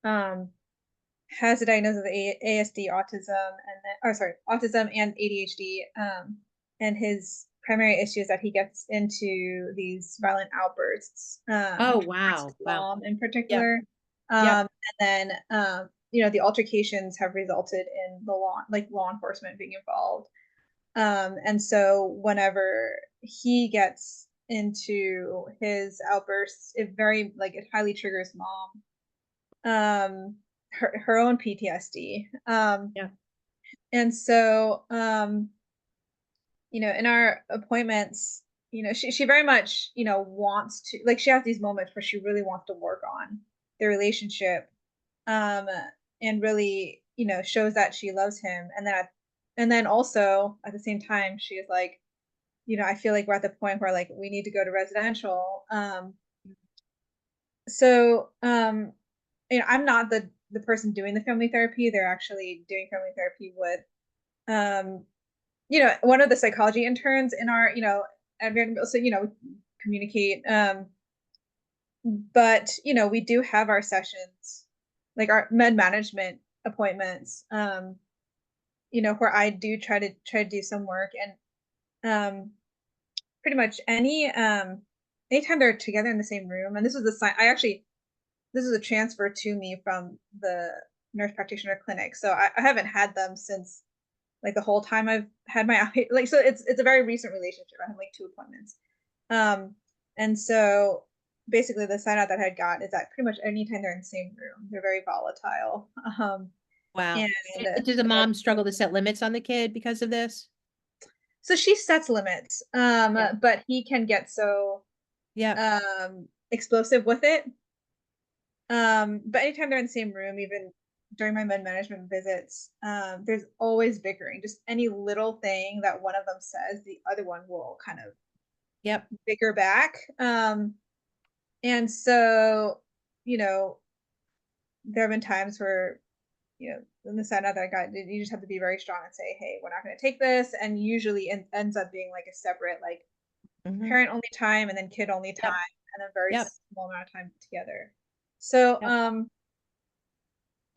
has a diagnosis of ASD, autism, and then, or sorry, autism and ADHD. And his primary issue is that he gets into these violent outbursts. Oh, towards wow. his Wow. mom in particular. Yep. And then, you know, the altercations have resulted in the law enforcement being involved. And so whenever he gets into his outbursts, it highly triggers mom. Her own PTSD. Yeah. And so, you know, in our appointments, you know, she very much, you know, wants to, like, she has these moments where she really wants to work on their relationship, um, and really, you know, shows that she loves him. And then also at the same time, she is like, you know, I feel like we're at the point where like we need to go to residential. So, you know, I'm not the person doing the family therapy. They're actually doing family therapy with, you know, one of the psychology interns in our, you know, at Vanderbilt. So, you know, we communicate. But you know, we do have our sessions, like our med management appointments. You know, where I do try to do some work, and pretty much anytime they're together in the same room. And this was the sign. This is a transfer to me from the nurse practitioner clinic. So I haven't had them since like the whole time I've had my like, so it's a very recent relationship. I have like 2 appointments. And so basically the sign out that I had got is that pretty much anytime they're in the same room, they're very volatile. Wow. And Does the mom struggle to set limits on the kid because of this? so she sets limits, Yeah. but he can get so Yeah. explosive with it. But anytime they're in the same room, even during my med management visits, there's always bickering. Just any little thing that one of them says, the other one will kind of Yep. bicker back. And so, you know, there have been times where, you know, in the sign out that I got, you just have to be very strong and say, hey, we're not going to take this. And usually it ends up being like a separate, like parent only time and then kid only time, Yep. and then very Yep. small amount of time together. So, Yep.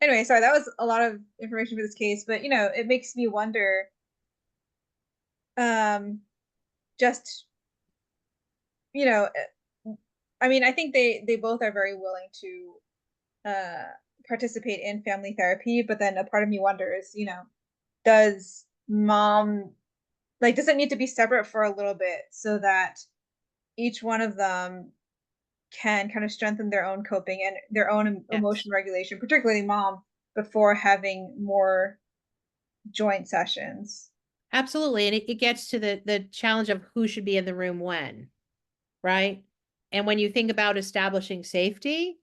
anyway, sorry, that was a lot of information for this case, but you know, it makes me wonder, just, you know, I mean, I think they both are very willing to participate in family therapy, but then a part of me wonders, you know, does mom, like, does it need to be separate for a little bit so that each one of them can kind of strengthen their own coping and their own Yes. emotion regulation, particularly mom, before having more joint sessions? Absolutely. And it gets to the challenge of who should be in the room when, right? And when you think about establishing safety,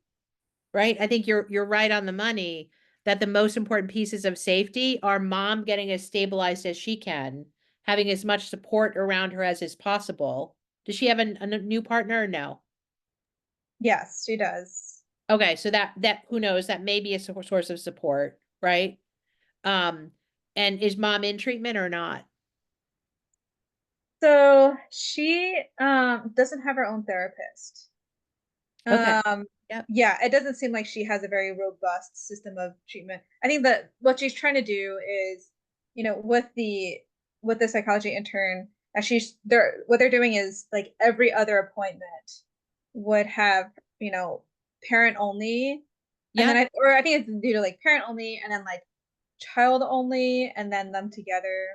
right? I think you're right on the money that the most important pieces of safety are mom getting as stabilized as she can, having as much support around her as is possible. Does she have a new partner or no? Yes, she does. Okay, so that who knows, that may be a source of support, right? Um, and is mom in treatment or not? So she doesn't have her own therapist. Okay. Um, Yep. yeah, it doesn't seem like she has a very robust system of treatment. I think that what she's trying to do is, you know, with the psychology intern, that what they're doing is like every other appointment would have, you know, parent only, and then Yep. I think it's due to like parent only, and then like child only, and then them together.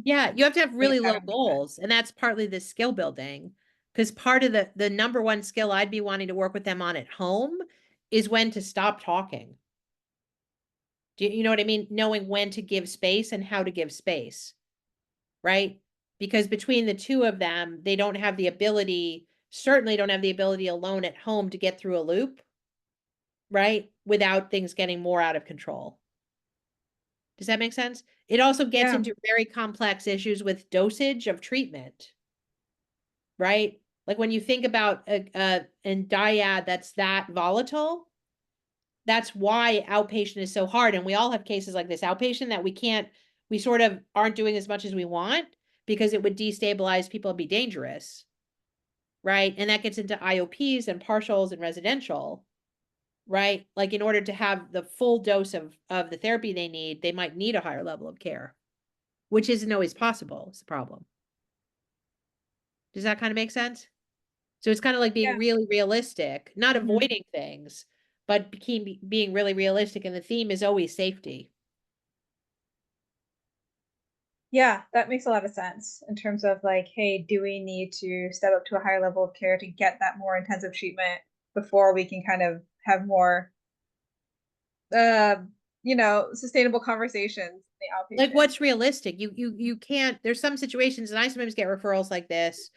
Yeah, you have to have really low having that. goals, and that's partly the skill building. Because part of the number one skill I'd be wanting to work with them on at home is when to stop talking. Do you know what I mean? Knowing when to give space and how to give space, right? Because between the two of them, they don't have the ability, certainly don't have the ability alone at home to get through a loop, right? Without things getting more out of control. Does that make sense? It also gets Yeah. into very complex issues with dosage of treatment, right? Like when you think about a dyad that's that volatile, that's why outpatient is so hard. And we all have cases like this outpatient that we sort of aren't doing as much as we want because it would destabilize people and be dangerous, right? And that gets into IOPs and partials and residential, right? Like in order to have the full dose of the therapy they need, they might need a higher level of care, which isn't always possible. It's the problem. Does that kind of make sense? So it's kind of like being Yeah. really realistic, not Mhm. avoiding things, but being really realistic. And the theme is always safety. Yeah, that makes a lot of sense in terms of like, hey, do we need to step up to a higher level of care to get that more intensive treatment before we can kind of have more, uh, sustainable conversations in the Like outpatient? what's realistic? You can't, there's some situations, and I sometimes get referrals like this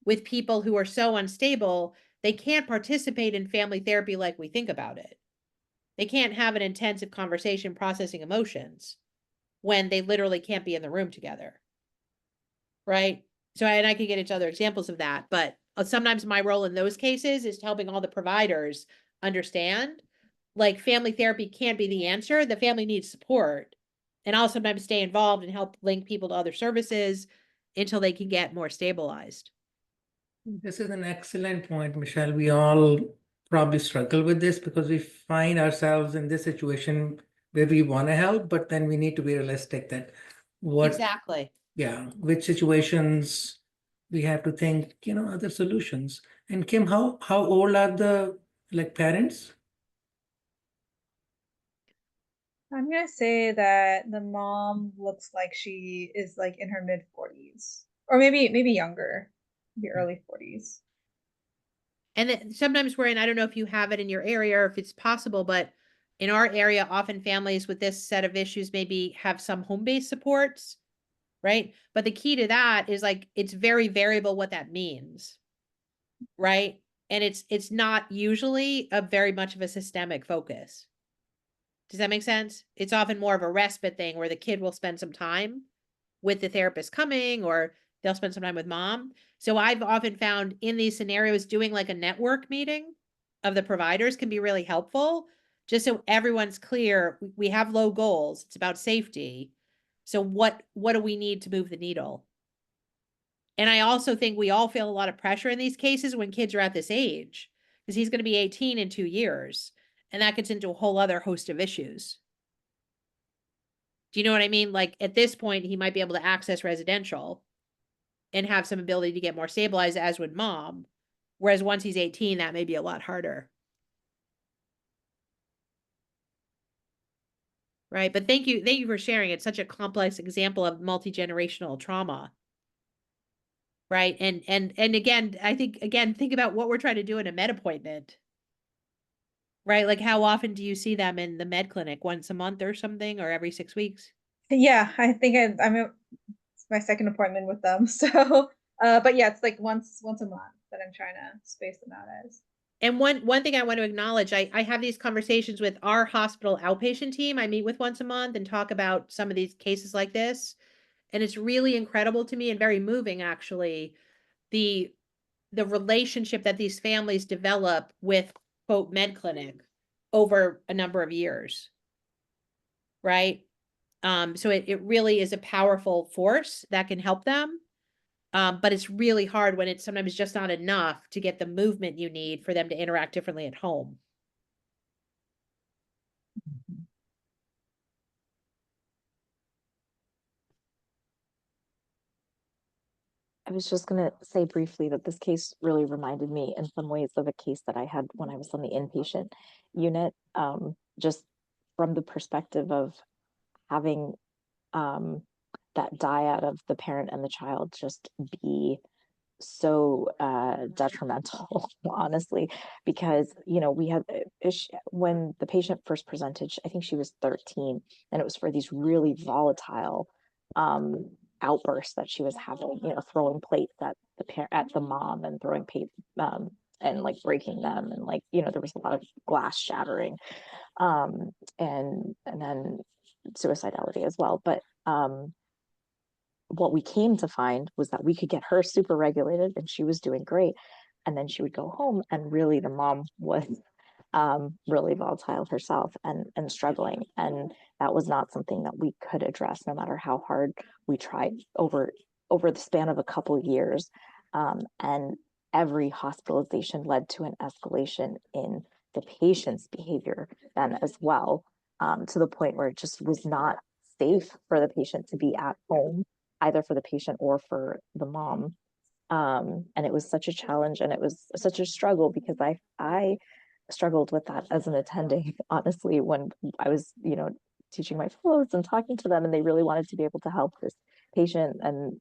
with people who are so unstable, they can't participate in family therapy like we think about it. They can't have an intensive conversation processing emotions when they literally can't be in the room together. Right? So, and I could get into other examples of that, but sometimes my role in those cases is helping all the providers understand like family therapy can't be the answer. The family needs support. And I'll sometimes stay involved and help link people to other services until they can get more stabilized. This is an excellent point, Michelle. We all probably struggle with this because we find ourselves in this situation where we want to help, but then we need to be realistic that Exactly. which situations we have to think, other solutions. And Kim, how old are the parents? I'm gonna say that the mom looks like she is like in her mid 40s, or maybe younger, maybe early 40s. And then sometimes we're in, I don't know if you have it in your area or if it's possible, but in our area, often families with this set of issues maybe have some home-based supports, right? But the key to that is like, it's very variable what that means, right? And it's not usually a very much of a systemic focus. Does that make sense? It's often more of a respite thing where the kid will spend some time with the therapist coming, or they'll spend some time with mom. So I've often found in these scenarios, doing like a network meeting of the providers can be really helpful, just so everyone's clear. We have low goals. It's about safety. So what do we need to move the needle? And I also think we all feel a lot of pressure in these cases when kids are at this age, because he's going to be 18 in 2 years. And that gets into a whole other host of issues. Do you know what I mean? Like at this point, he might be able to access residential and have some ability to get more stabilized, as would mom. Whereas once he's 18, that may be a lot harder. Right. But thank you for sharing. It's such a complex example of multi-generational trauma. Right. And again, I think think about what we're trying to do in a med appointment. Right. Like how often do you see them in the med clinic? Once a month or something, or every 6 weeks? Yeah, I think it's my second appointment with them. So, but yeah, it's like once a month that I'm trying to space them out as. And one thing I want to acknowledge, I have these conversations with our hospital outpatient team. I meet with once a month and talk about some of these cases like this. And it's really incredible to me and very moving, actually, the relationship that these families develop with quote med clinic over a number of years. Right. So it really is a powerful force that can help them. But it's really hard when it's sometimes just not enough to get the movement you need for them to interact differently at home. I was just going to say briefly that this case really reminded me in some ways of a case that I had when I was on the inpatient unit, just from the perspective of having that dyad of the parent and the child just be so detrimental, honestly, because we had when the patient first presented, I think she was 13, and it was for these really volatile outbursts that she was having, throwing plates at the mom, and throwing and like breaking them, and like there was a lot of glass shattering, and then suicidality as well. But what we came to find was that we could get her super regulated and she was doing great. And then she would go home, and really the mom was really volatile herself, and struggling. And that was not something that we could address, no matter how hard we tried over the span of a couple of years. And every hospitalization led to an escalation in the patient's behavior then as well, to the point where it just was not safe for the patient to be at home, either for the patient or for the mom. And it was such a challenge, and it was such a struggle, because I struggled with that as an attending, honestly, when I was, teaching my fellows and talking to them, and they really wanted to be able to help this patient. And,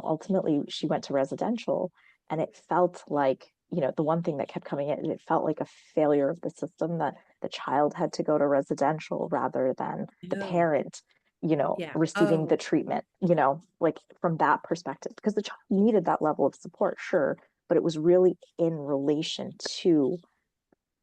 ultimately she went to residential, and it felt like, the one thing that kept coming in, it felt like a failure of the system, that the child had to go to residential rather than the No. parent, Yeah. receiving Oh. the treatment, like from that perspective, because the child needed that level of support, sure, but it was really in relation to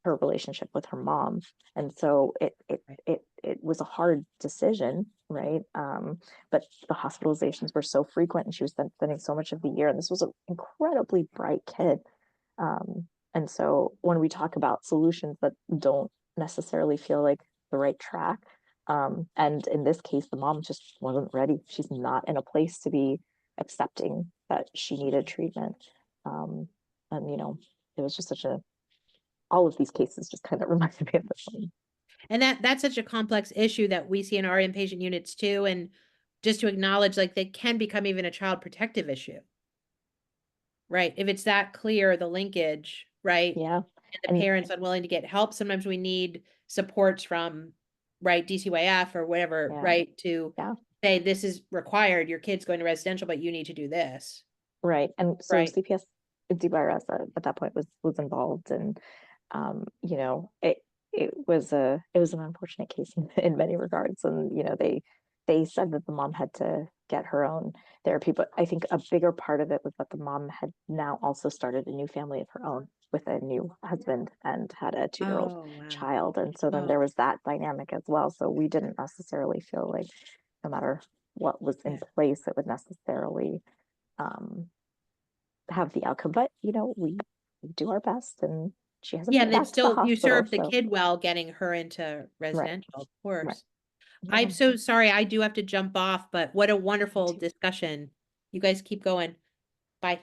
her relationship with her mom. And so it was a hard decision, right? But the hospitalizations were so frequent, and she was spending so much of the year, and this was an incredibly bright kid. And so when we talk about solutions that don't necessarily feel like the right track, and in this case, the mom just wasn't ready. She's not in a place to be accepting that she needed treatment. And it was just all of these cases just kind of reminded me of this one. And that's such a complex issue that we see in our inpatient units too. And just to acknowledge, like, they can become even a child protective issue. Right. If it's that clear, the linkage, right? Yeah. And the And parents unwilling to get help. Sometimes we need supports from, right, DCYF or whatever, Yeah. right, to yeah, say this is required. Your kid's going to residential, but you need to do this. right. And so Right. CPS DBRS at that point was involved, and it was an unfortunate case in many regards. And they said that the mom had to get her own therapy, but I think a bigger part of it was that the mom had now also started a new family of her own with a new husband, and had a 2-year-old wow. child. And so then there was that dynamic as well. So we didn't necessarily feel like, no matter what was in place, it would necessarily have the outcome. But we do our best, and she hasn't Yeah, been and then back to the still you hospital. served the So kid well, getting her into residential, of course. yeah. I'm so sorry. I do have to jump off, but what a wonderful too. discussion. You guys keep going. Bye.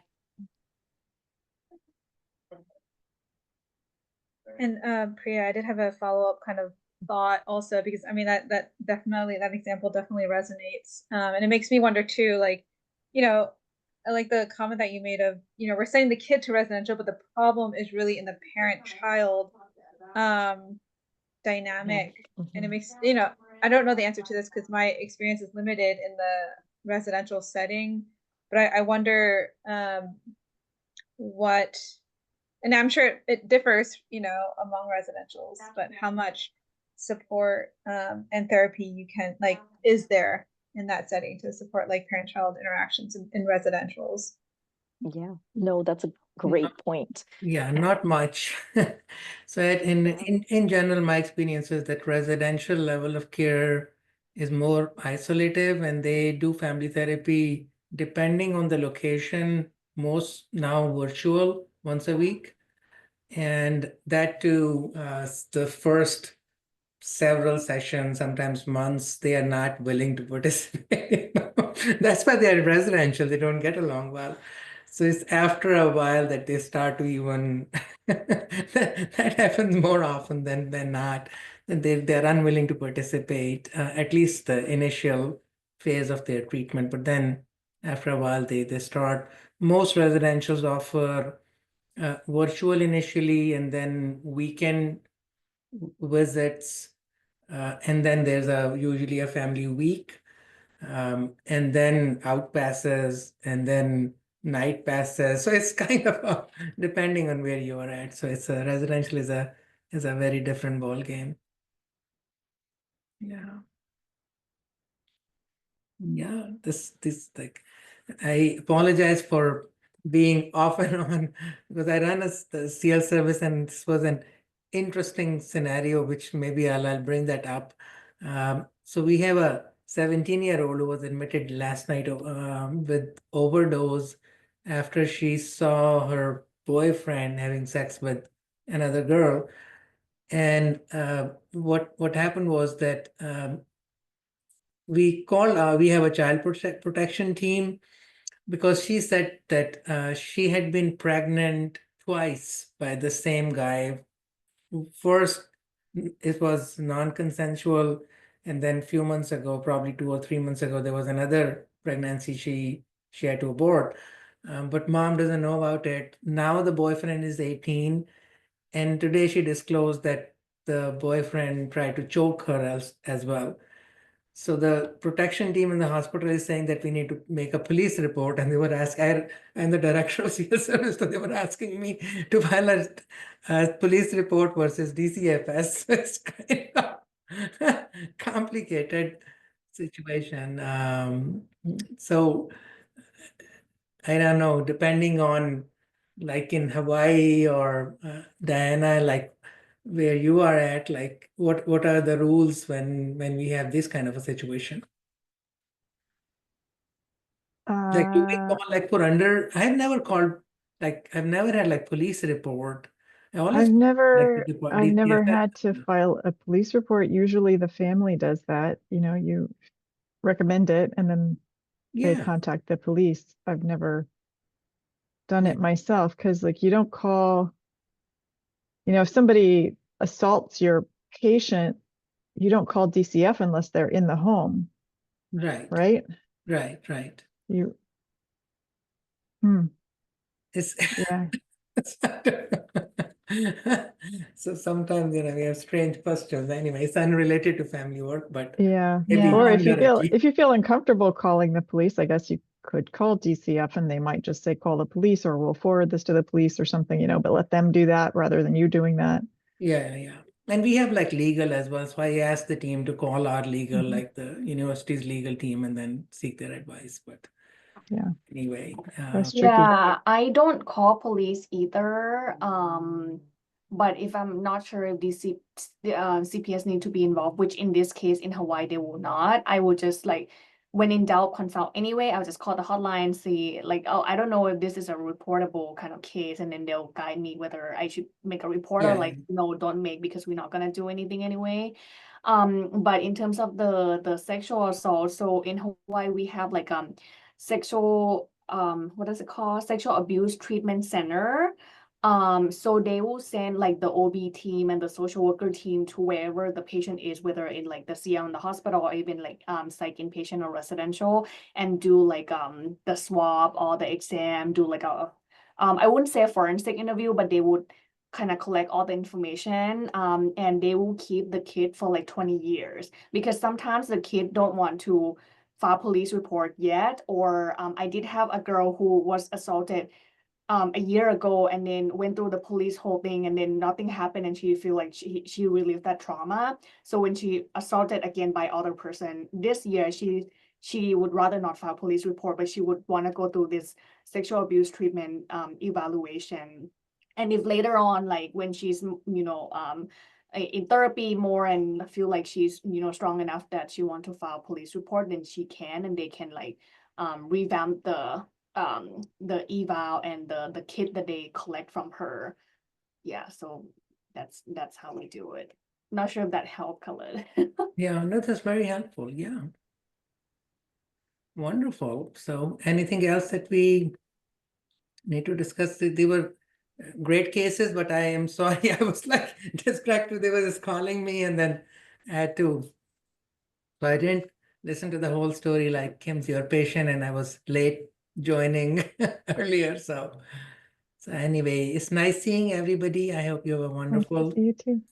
And Priya, I did have a follow-up kind of thought also, because I mean that definitely, that example definitely resonates. And it makes me wonder too, like, I like the comment that you made of, we're sending the kid to residential, but the problem is really in the parent-child dynamic. And it makes, I don't know the answer to this because my experience is limited in the residential setting, but I wonder what, and I'm sure it differs, among residentials, but how much support and therapy you can, like, is there in that setting to support like parent-child interactions in residentials? Yeah, no, that's a great point. Yeah, not much. So in general, my experience is that residential level of care is more isolative, and they do family therapy depending on the location, most now virtual once a week. And that too, the first several sessions, sometimes months, they are not willing to participate. That's why they are residential, they don't get along well. So it's after a while that they start to even that happens more often than not. They're unwilling to participate, at least the initial phase of their treatment. But then after a while they start. Most residentials offer virtual initially, and then weekend visits, and then there's usually a family week. and then out passes, and then night passes. So it's kind of depending on where you are at. So it's a residential is a very different ball game. Yeah. Yeah, this like I apologize for being off and on because I ran the CL service and this was an interesting scenario which maybe I'll bring that up. So we have a 17-year-old who was admitted last night with overdose after she saw her boyfriend having sex with another girl. And what happened was that we called, we have a child protection team because she said that she had been pregnant twice by the same guy. First, it was non-consensual, and then a few months ago, probably 2 or 3 months ago, there was another pregnancy she had to abort. But mom doesn't know about it. Now the boyfriend is 18, and today she disclosed that the boyfriend tried to choke her as well. So the protection team in the hospital is saying that we need to make a police report, and they were asking, I'm the director of CS service, so they were asking me to file a police report versus DCFS. So it's kind of complicated situation. So I don't know, depending on like in Hawaii or Diana, like where you are at, like what are the rules when we have this kind of a situation? Like do we call like for under? I've never called like I've never had like police report. I always I've like the never DCFS. had to file a police report. Usually the family does that. You know, you recommend it and then they Yeah, contact the police. I've never done yeah, it myself because like you don't call, if somebody assaults your patient, you don't call DCF unless they're in the home, right, right? right. You, hmm, It's yeah. so sometimes we have strange questions. Anyway, it's unrelated to family work, but Yeah. maybe Or indirectly. if you feel uncomfortable calling the police, I guess you could call DCF and they might just say call the police or we'll forward this to the police or something, but let them do that rather than you doing that. Yeah. And we have like legal as well. So I asked the team to call our legal, Mhm. like the university's legal team, and then seek their advice. But Yeah, anyway, that's tricky. Yeah, I don't call police either. But if I'm not sure if CPS need to be involved, which in this case in Hawaii they will not, I will just like when in doubt consult anyway. I'll just call the hotline, see like, oh, I don't know if this is a reportable kind of case, and then they'll guide me whether I should make a report or yeah, like no, don't make because we're not gonna do anything anyway. But in terms of the sexual assault, so in Hawaii we have like sexual what is it called, sexual abuse treatment center. So they will send like the OB team and the social worker team to wherever the patient is, whether in like the CL in the hospital or even like psych inpatient or residential, and do like the swab or the exam, do like a I wouldn't say a forensic interview, but they would kind of collect all the information, and they will keep the kid for like 20 years because sometimes the kid don't want to file police report yet, or I did have a girl who was assaulted a year ago and then went through the police whole thing and then nothing happened and she feel like she relived that trauma. So when she assaulted again by other person this year, she would rather not file police report, but she would want to go through this sexual abuse treatment evaluation. And if later on, like when she's in therapy more and feel like she's strong enough that she want to file police report, then she can, and they can like revamp the eval and the kit that they collect from her. Yeah, so that's how we do it. Not sure if that helped, Khalid. yeah. No, that's very helpful. Yeah, wonderful. So anything else that we need to discuss? They were great cases, but I am sorry. I was like distracted. They were just calling me, and then I had to. So I didn't listen to the whole story like Kim's your patient, and I was late joining earlier. So anyway, it's nice seeing everybody. I hope you have a Nice to wonderful see you too.